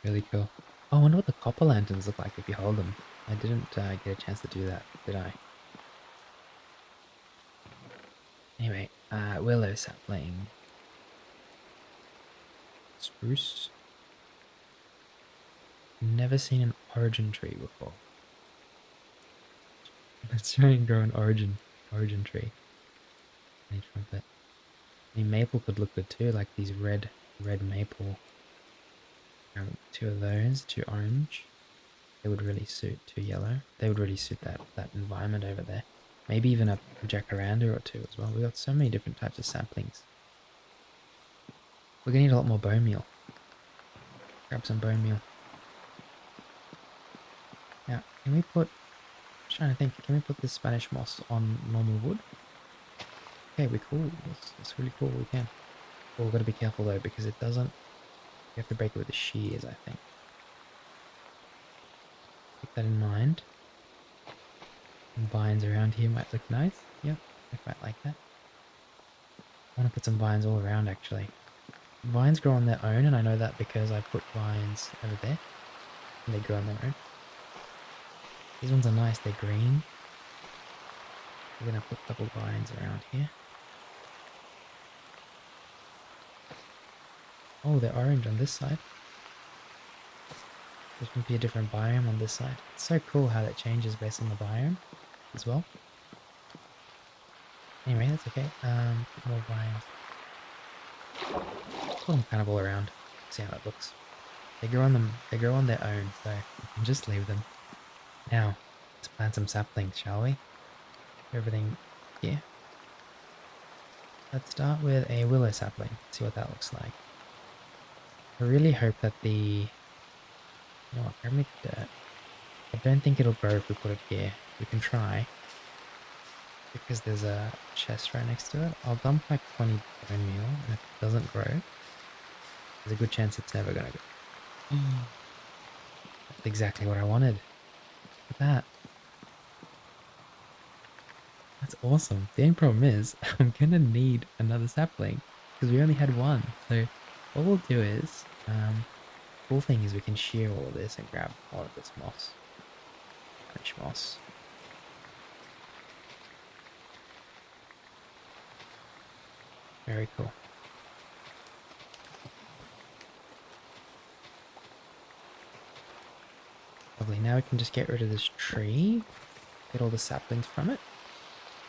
[SPEAKER 1] Really cool. Oh, I wonder what the copper lanterns look like if you hold them. I didn't get a chance to do that, did I? Anyway, willow sapling. Spruce. Never seen an origin tree before. Let's try and grow an origin tree. Any trumpet. Any maple could look good too, like these red maple. 2 of those, 2 orange. They would really suit 2 yellow. They would really suit that environment over there. Maybe even a jacaranda or 2 as well. We've got so many different types of saplings. We're gonna need a lot more bone meal. Grab some bone meal. Now, can we put... I'm trying to think, can we put this Spanish moss on normal wood? Okay, we're cool. That's really cool, we can. But we've got to be careful though, because it doesn't... You have to break it with the shears, I think. Keep that in mind. Some vines around here might look nice. Yep, I quite like that. I want to put some vines all around actually. Vines grow on their own, and I know that because I put vines over there. And they grow on their own. These ones are nice, they're green. We're going to put double vines around here. Oh, they're orange on this side. There's going to be a different biome on this side. It's so cool how that changes based on the biome as well. Anyway, that's okay. More vines. Put them kind of all around. See how that looks. They grow on their own, so you can just leave them. Now, Let's plant some saplings, shall we? Everything here. Let's start with a willow sapling, see what that looks like. I really hope that you know what, grab me the dirt. I don't think it'll grow if we put it here. We can try. Because there's a chest right next to it. I'll dump like 20 bone meal, and if it doesn't grow, there's a good chance it's never gonna grow. That's exactly what I wanted. Look at that. That's awesome. The only problem is I'm gonna need another sapling because we only had one. So what we'll do is, cool thing is we can shear all of this and grab all of this moss. French moss. Very cool. Lovely. Now we can just get rid of this tree, get all the saplings from it.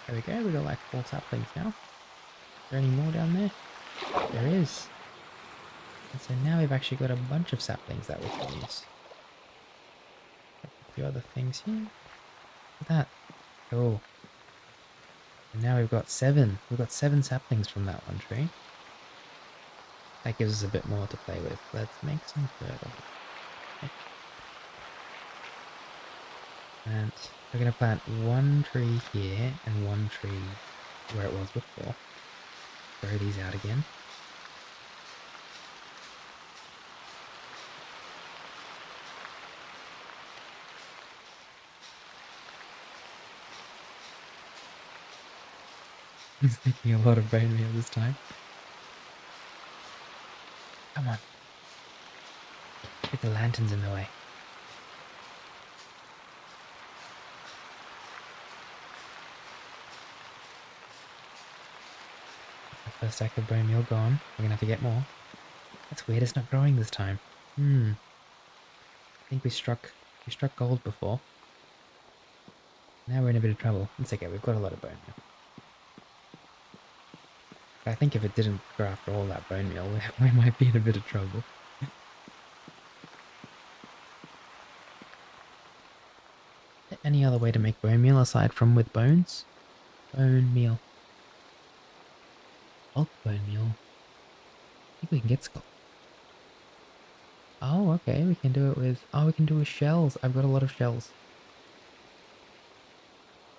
[SPEAKER 1] There we go. We got like 4 saplings now. Is there any more down there? There is. And so now we've actually got a bunch of saplings that we can use. A few other things here. Look at that. Cool. And now we've got 7. We've got 7 saplings from that one tree. That gives us a bit more to play with. Let's make some fertile. Okay. And we're going to plant 1 tree here and 1 tree where it was before. Throw these out again. He's making a lot of bone meal this time. Come on. Get the lanterns in the way. That's the first stack of bone meal gone. We're gonna have to get more. That's weird, it's not growing this time. I think we struck gold before. Now we're in a bit of trouble. It's okay, we've got a lot of bone meal. I think if it didn't grow after all that bone meal, we might be in a bit of trouble. Any other way to make bone meal aside from with bones? Bone meal. Bulk bone meal. I think we can get skull. Oh, okay, we can do it with... Oh, we can do it with shells. I've got a lot of shells.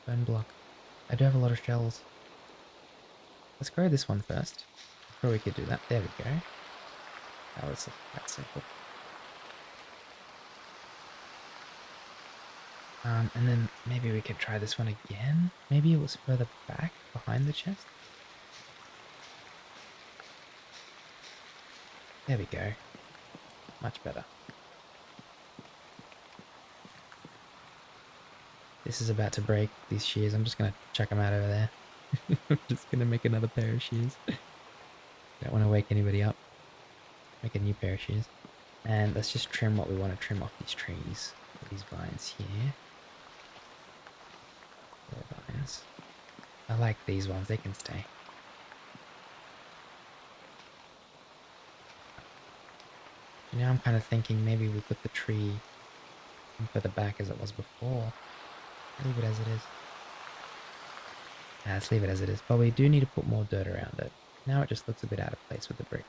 [SPEAKER 1] Bone block. I do have a lot of shells. Let's grow this one first. I'm sure we could do that. There we go. That was quite simple. And then maybe we could try this one again. Maybe it was further back behind the chest. There we go. Much better. This is about to break, these shears. I'm just going to chuck them out over there. I'm just going to make another pair of shears. Don't want to wake anybody up. Make a new pair of shears. And let's just trim what we want to trim off these trees. These vines here. Vines. I like these ones, they can stay. Now I'm kind of thinking maybe we put the tree for the back as it was before. Leave it as it is. Let's leave it as it is. But we do need to put more dirt around it. Now it just looks a bit out of place with the brick.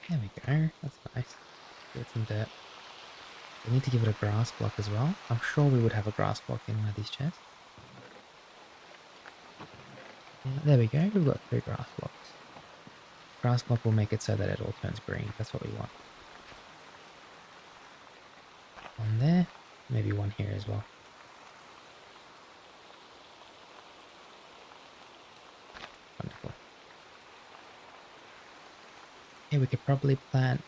[SPEAKER 1] There we go. That's nice. Give it some dirt. We need to give it a grass block as well. I'm sure we would have a grass block in one of these chests. Yeah, there we go. We've got 3 grass blocks. Grass block will make it so that it all turns green. That's what we want. One there. Maybe one here as well. Wonderful. Okay, we could probably plant...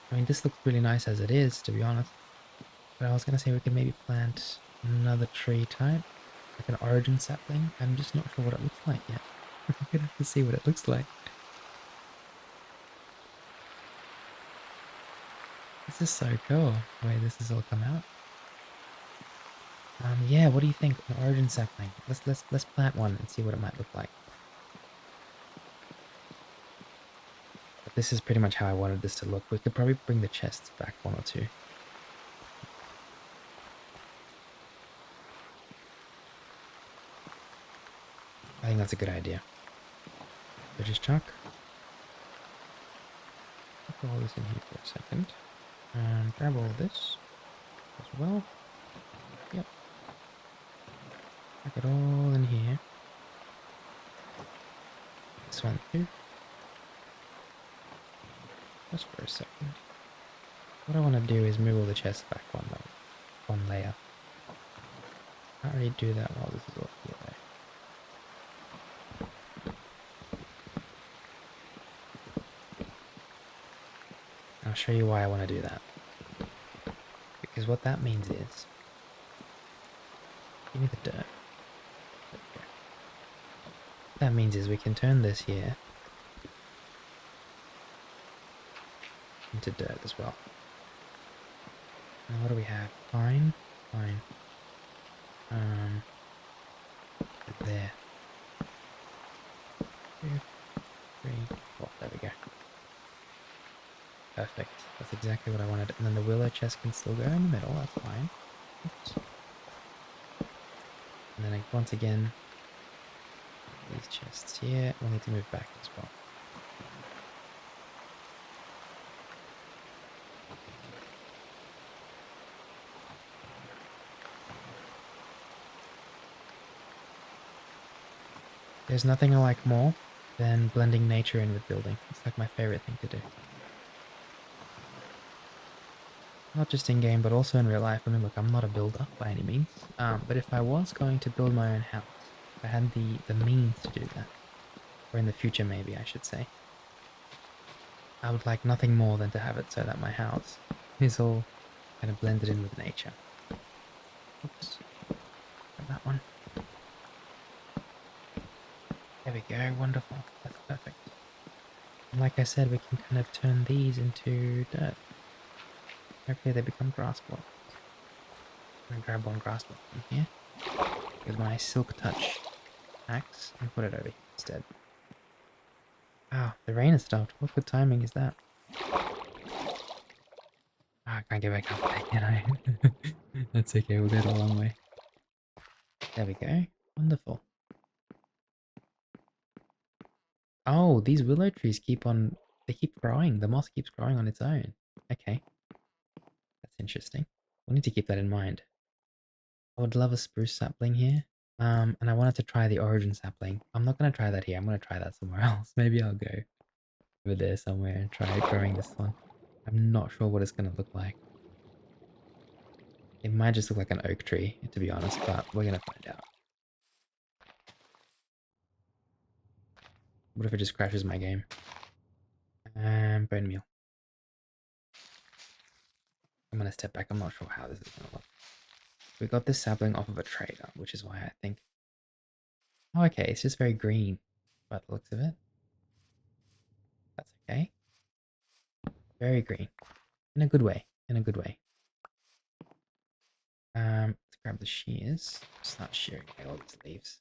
[SPEAKER 1] I mean, this looks really nice as it is, to be honest. But I was going to say we could maybe plant another tree type. Like an origin sapling. I'm just not sure what it looks like yet. We're going to have to see what it looks like. This is so cool, the way this has all come out. Yeah, what do you think? An origin sapling. Let's plant one and see what it might look like. But this is pretty much how I wanted this to look. We could probably bring the chests back 1 or 2. I think that's a good idea. So just chuck all this in here for a second. And grab all this as well. Yep. Chuck it all in here. This one too. Just for a second. What I want to do is move all the chests back one layer. Can't really do that while this is all here though. I'll show you why I want to do that. Because what that means is... Give me the dirt. What that means is we can turn this here into dirt as well. Now what do we have? Fine. There. 2, 3, 4. There we go. Perfect. That's exactly what I wanted. And then the willow chest can still go in the middle. That's fine. Oops. And then once again, these chests here, we'll need to move back as well. There's nothing I like more than blending nature in with building. It's like my favorite thing to do. Not just in game, but also in real life. I mean, look, I'm not a builder by any means. But if I was going to build my own house, if I had the means to do that, or in the future maybe I should say, I would like nothing more than to have it so that my house is all kind of blended in with nature. Oops. Grab that one. There we go, wonderful. That's perfect. And like I said, we can kind of turn these into dirt. Hopefully they become grass blocks. I'm gonna grab one grass block from here with my silk touch axe and put it over here instead. Wow, the rain has stopped. What good timing is that? I can't get back up there, can I? That's okay, we'll get a long way. There we go. Wonderful. Oh, these willow trees they keep growing. The moss keeps growing on its own. Okay. That's interesting. We'll need to keep that in mind. I would love a spruce sapling here. And I wanted to try the origin sapling. I'm not going to try that here. I'm going to try that somewhere else. Maybe I'll go over there somewhere and try growing this one. I'm not sure what it's going to look like. It might just look like an oak tree, to be honest, but we're going to find out. What if it just crashes my game? Bone meal. I'm going to step back. I'm not sure how this is going to look. We got this sapling off of a trader, which is why I think... Oh, okay. It's just very green by the looks of it. That's okay. Very green. In a good way. In a good way. Let's grab the shears. Start shearing away all these leaves.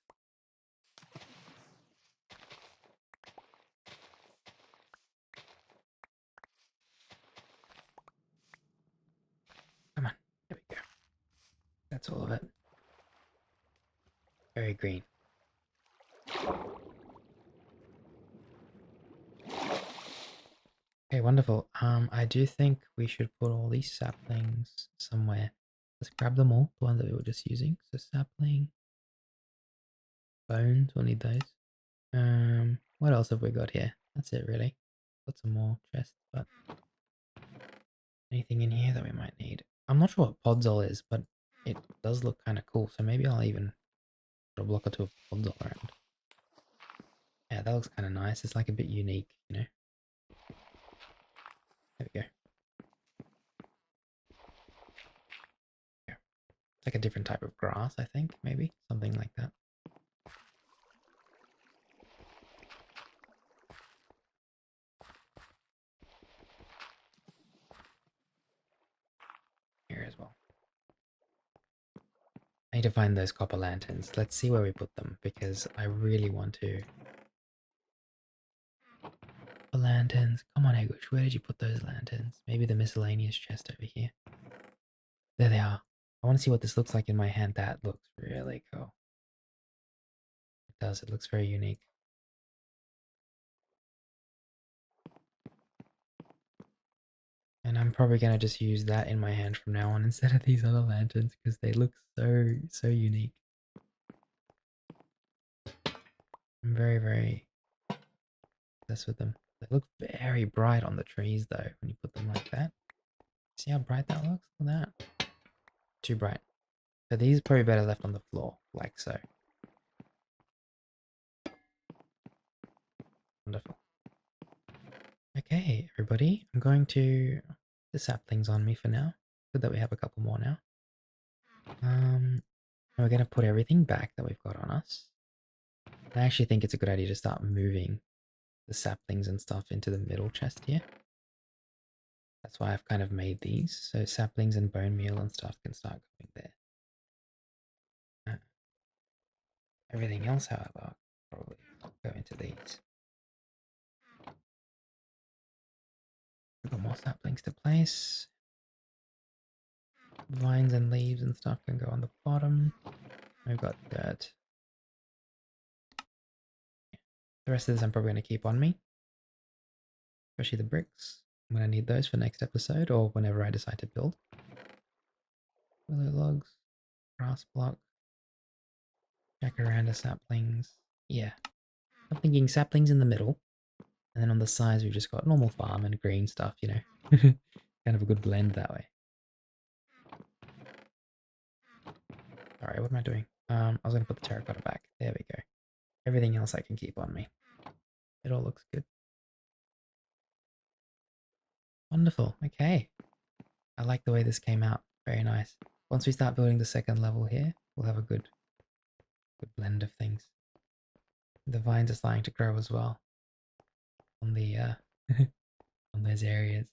[SPEAKER 1] Come on. There we go. That's all of it. Very green. Okay, wonderful. I do think we should put all these saplings somewhere. Let's grab them all, the ones that we were just using. So sapling, bones, we'll need those. What else have we got here? That's it really. Got some more chests, but anything in here that we might need? I'm not sure what podzol is, but it does look kind of cool. So maybe I'll even put a block or two of podzol around. Yeah, that looks kind of nice. It's like a bit unique, you know. There we go. It's like a different type of grass, I think, maybe. Something like that. Here as well. I need to find those copper lanterns. Let's see where we put them, because I really want to... The lanterns. Come on, Egush, where did you put those lanterns? Maybe the miscellaneous chest over here. There they are. I want to see what this looks like in my hand. That looks really cool. does. It looks very unique. And I'm probably going to just use that in my hand from now on instead of these other lanterns because they look so unique. I'm very, very obsessed with them. They look very bright on the trees though when you put them like that. See how bright that looks? Look at that. Too bright. So these are probably better left on the floor, like so. Wonderful. Okay, everybody, I'm going to put the saplings on me for now. Good that we have a couple more now. We're going to put everything back that we've got on us. I actually think it's a good idea to start moving the saplings and stuff into the middle chest here. That's why I've kind of made these, so saplings and bone meal and stuff can start going there. Everything else, however, probably go into these. We've got more saplings to place. Vines and leaves and stuff can go on the bottom. We've got dirt. The rest of this I'm probably going to keep on me. Especially the bricks. I'm going to need those for next episode or whenever I decide to build. Willow logs, grass block, jacaranda saplings. Yeah. I'm thinking saplings in the middle. And then on the sides we've just got normal farm and green stuff, you know. Kind of a good blend that way. Alright, what am I doing? I was going to put the terracotta back. There we go. Everything else I can keep on me. It all looks good. Wonderful. Okay. I like the way this came out. Very nice. Once we start building the second level here, we'll have a good blend of things. The vines are starting to grow as well on the on those areas.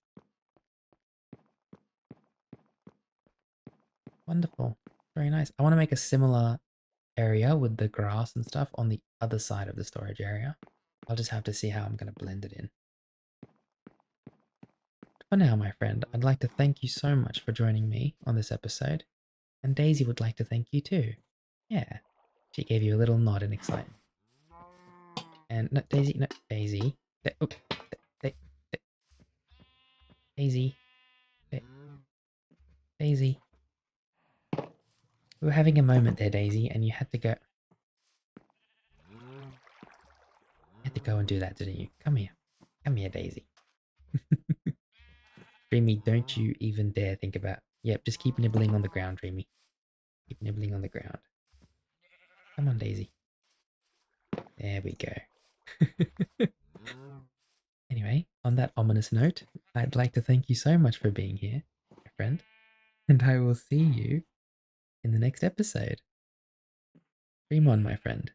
[SPEAKER 1] Wonderful. Very nice. I want to make a similar area with the grass and stuff on the other side of the storage area. I'll just have to see how I'm going to blend it in. For now, my friend, I'd like to thank you so much for joining me on this episode. And Daisy would like to thank you too. Yeah. She gave you a little nod in excitement. And no, Daisy, no, Daisy. Oh, Daisy. Daisy. We were having a moment there, Daisy, and you had to go. You had to go and do that, didn't you? Come here. Come here, Daisy. Dreamy, don't you even dare think about. Yep, just keep nibbling on the ground, Dreamy. Keep nibbling on the ground. Come on, Daisy. There we go. Anyway, on that ominous note, I'd like to thank you so much for being here, my friend. And I will see you in the next episode. Dream on, my friend.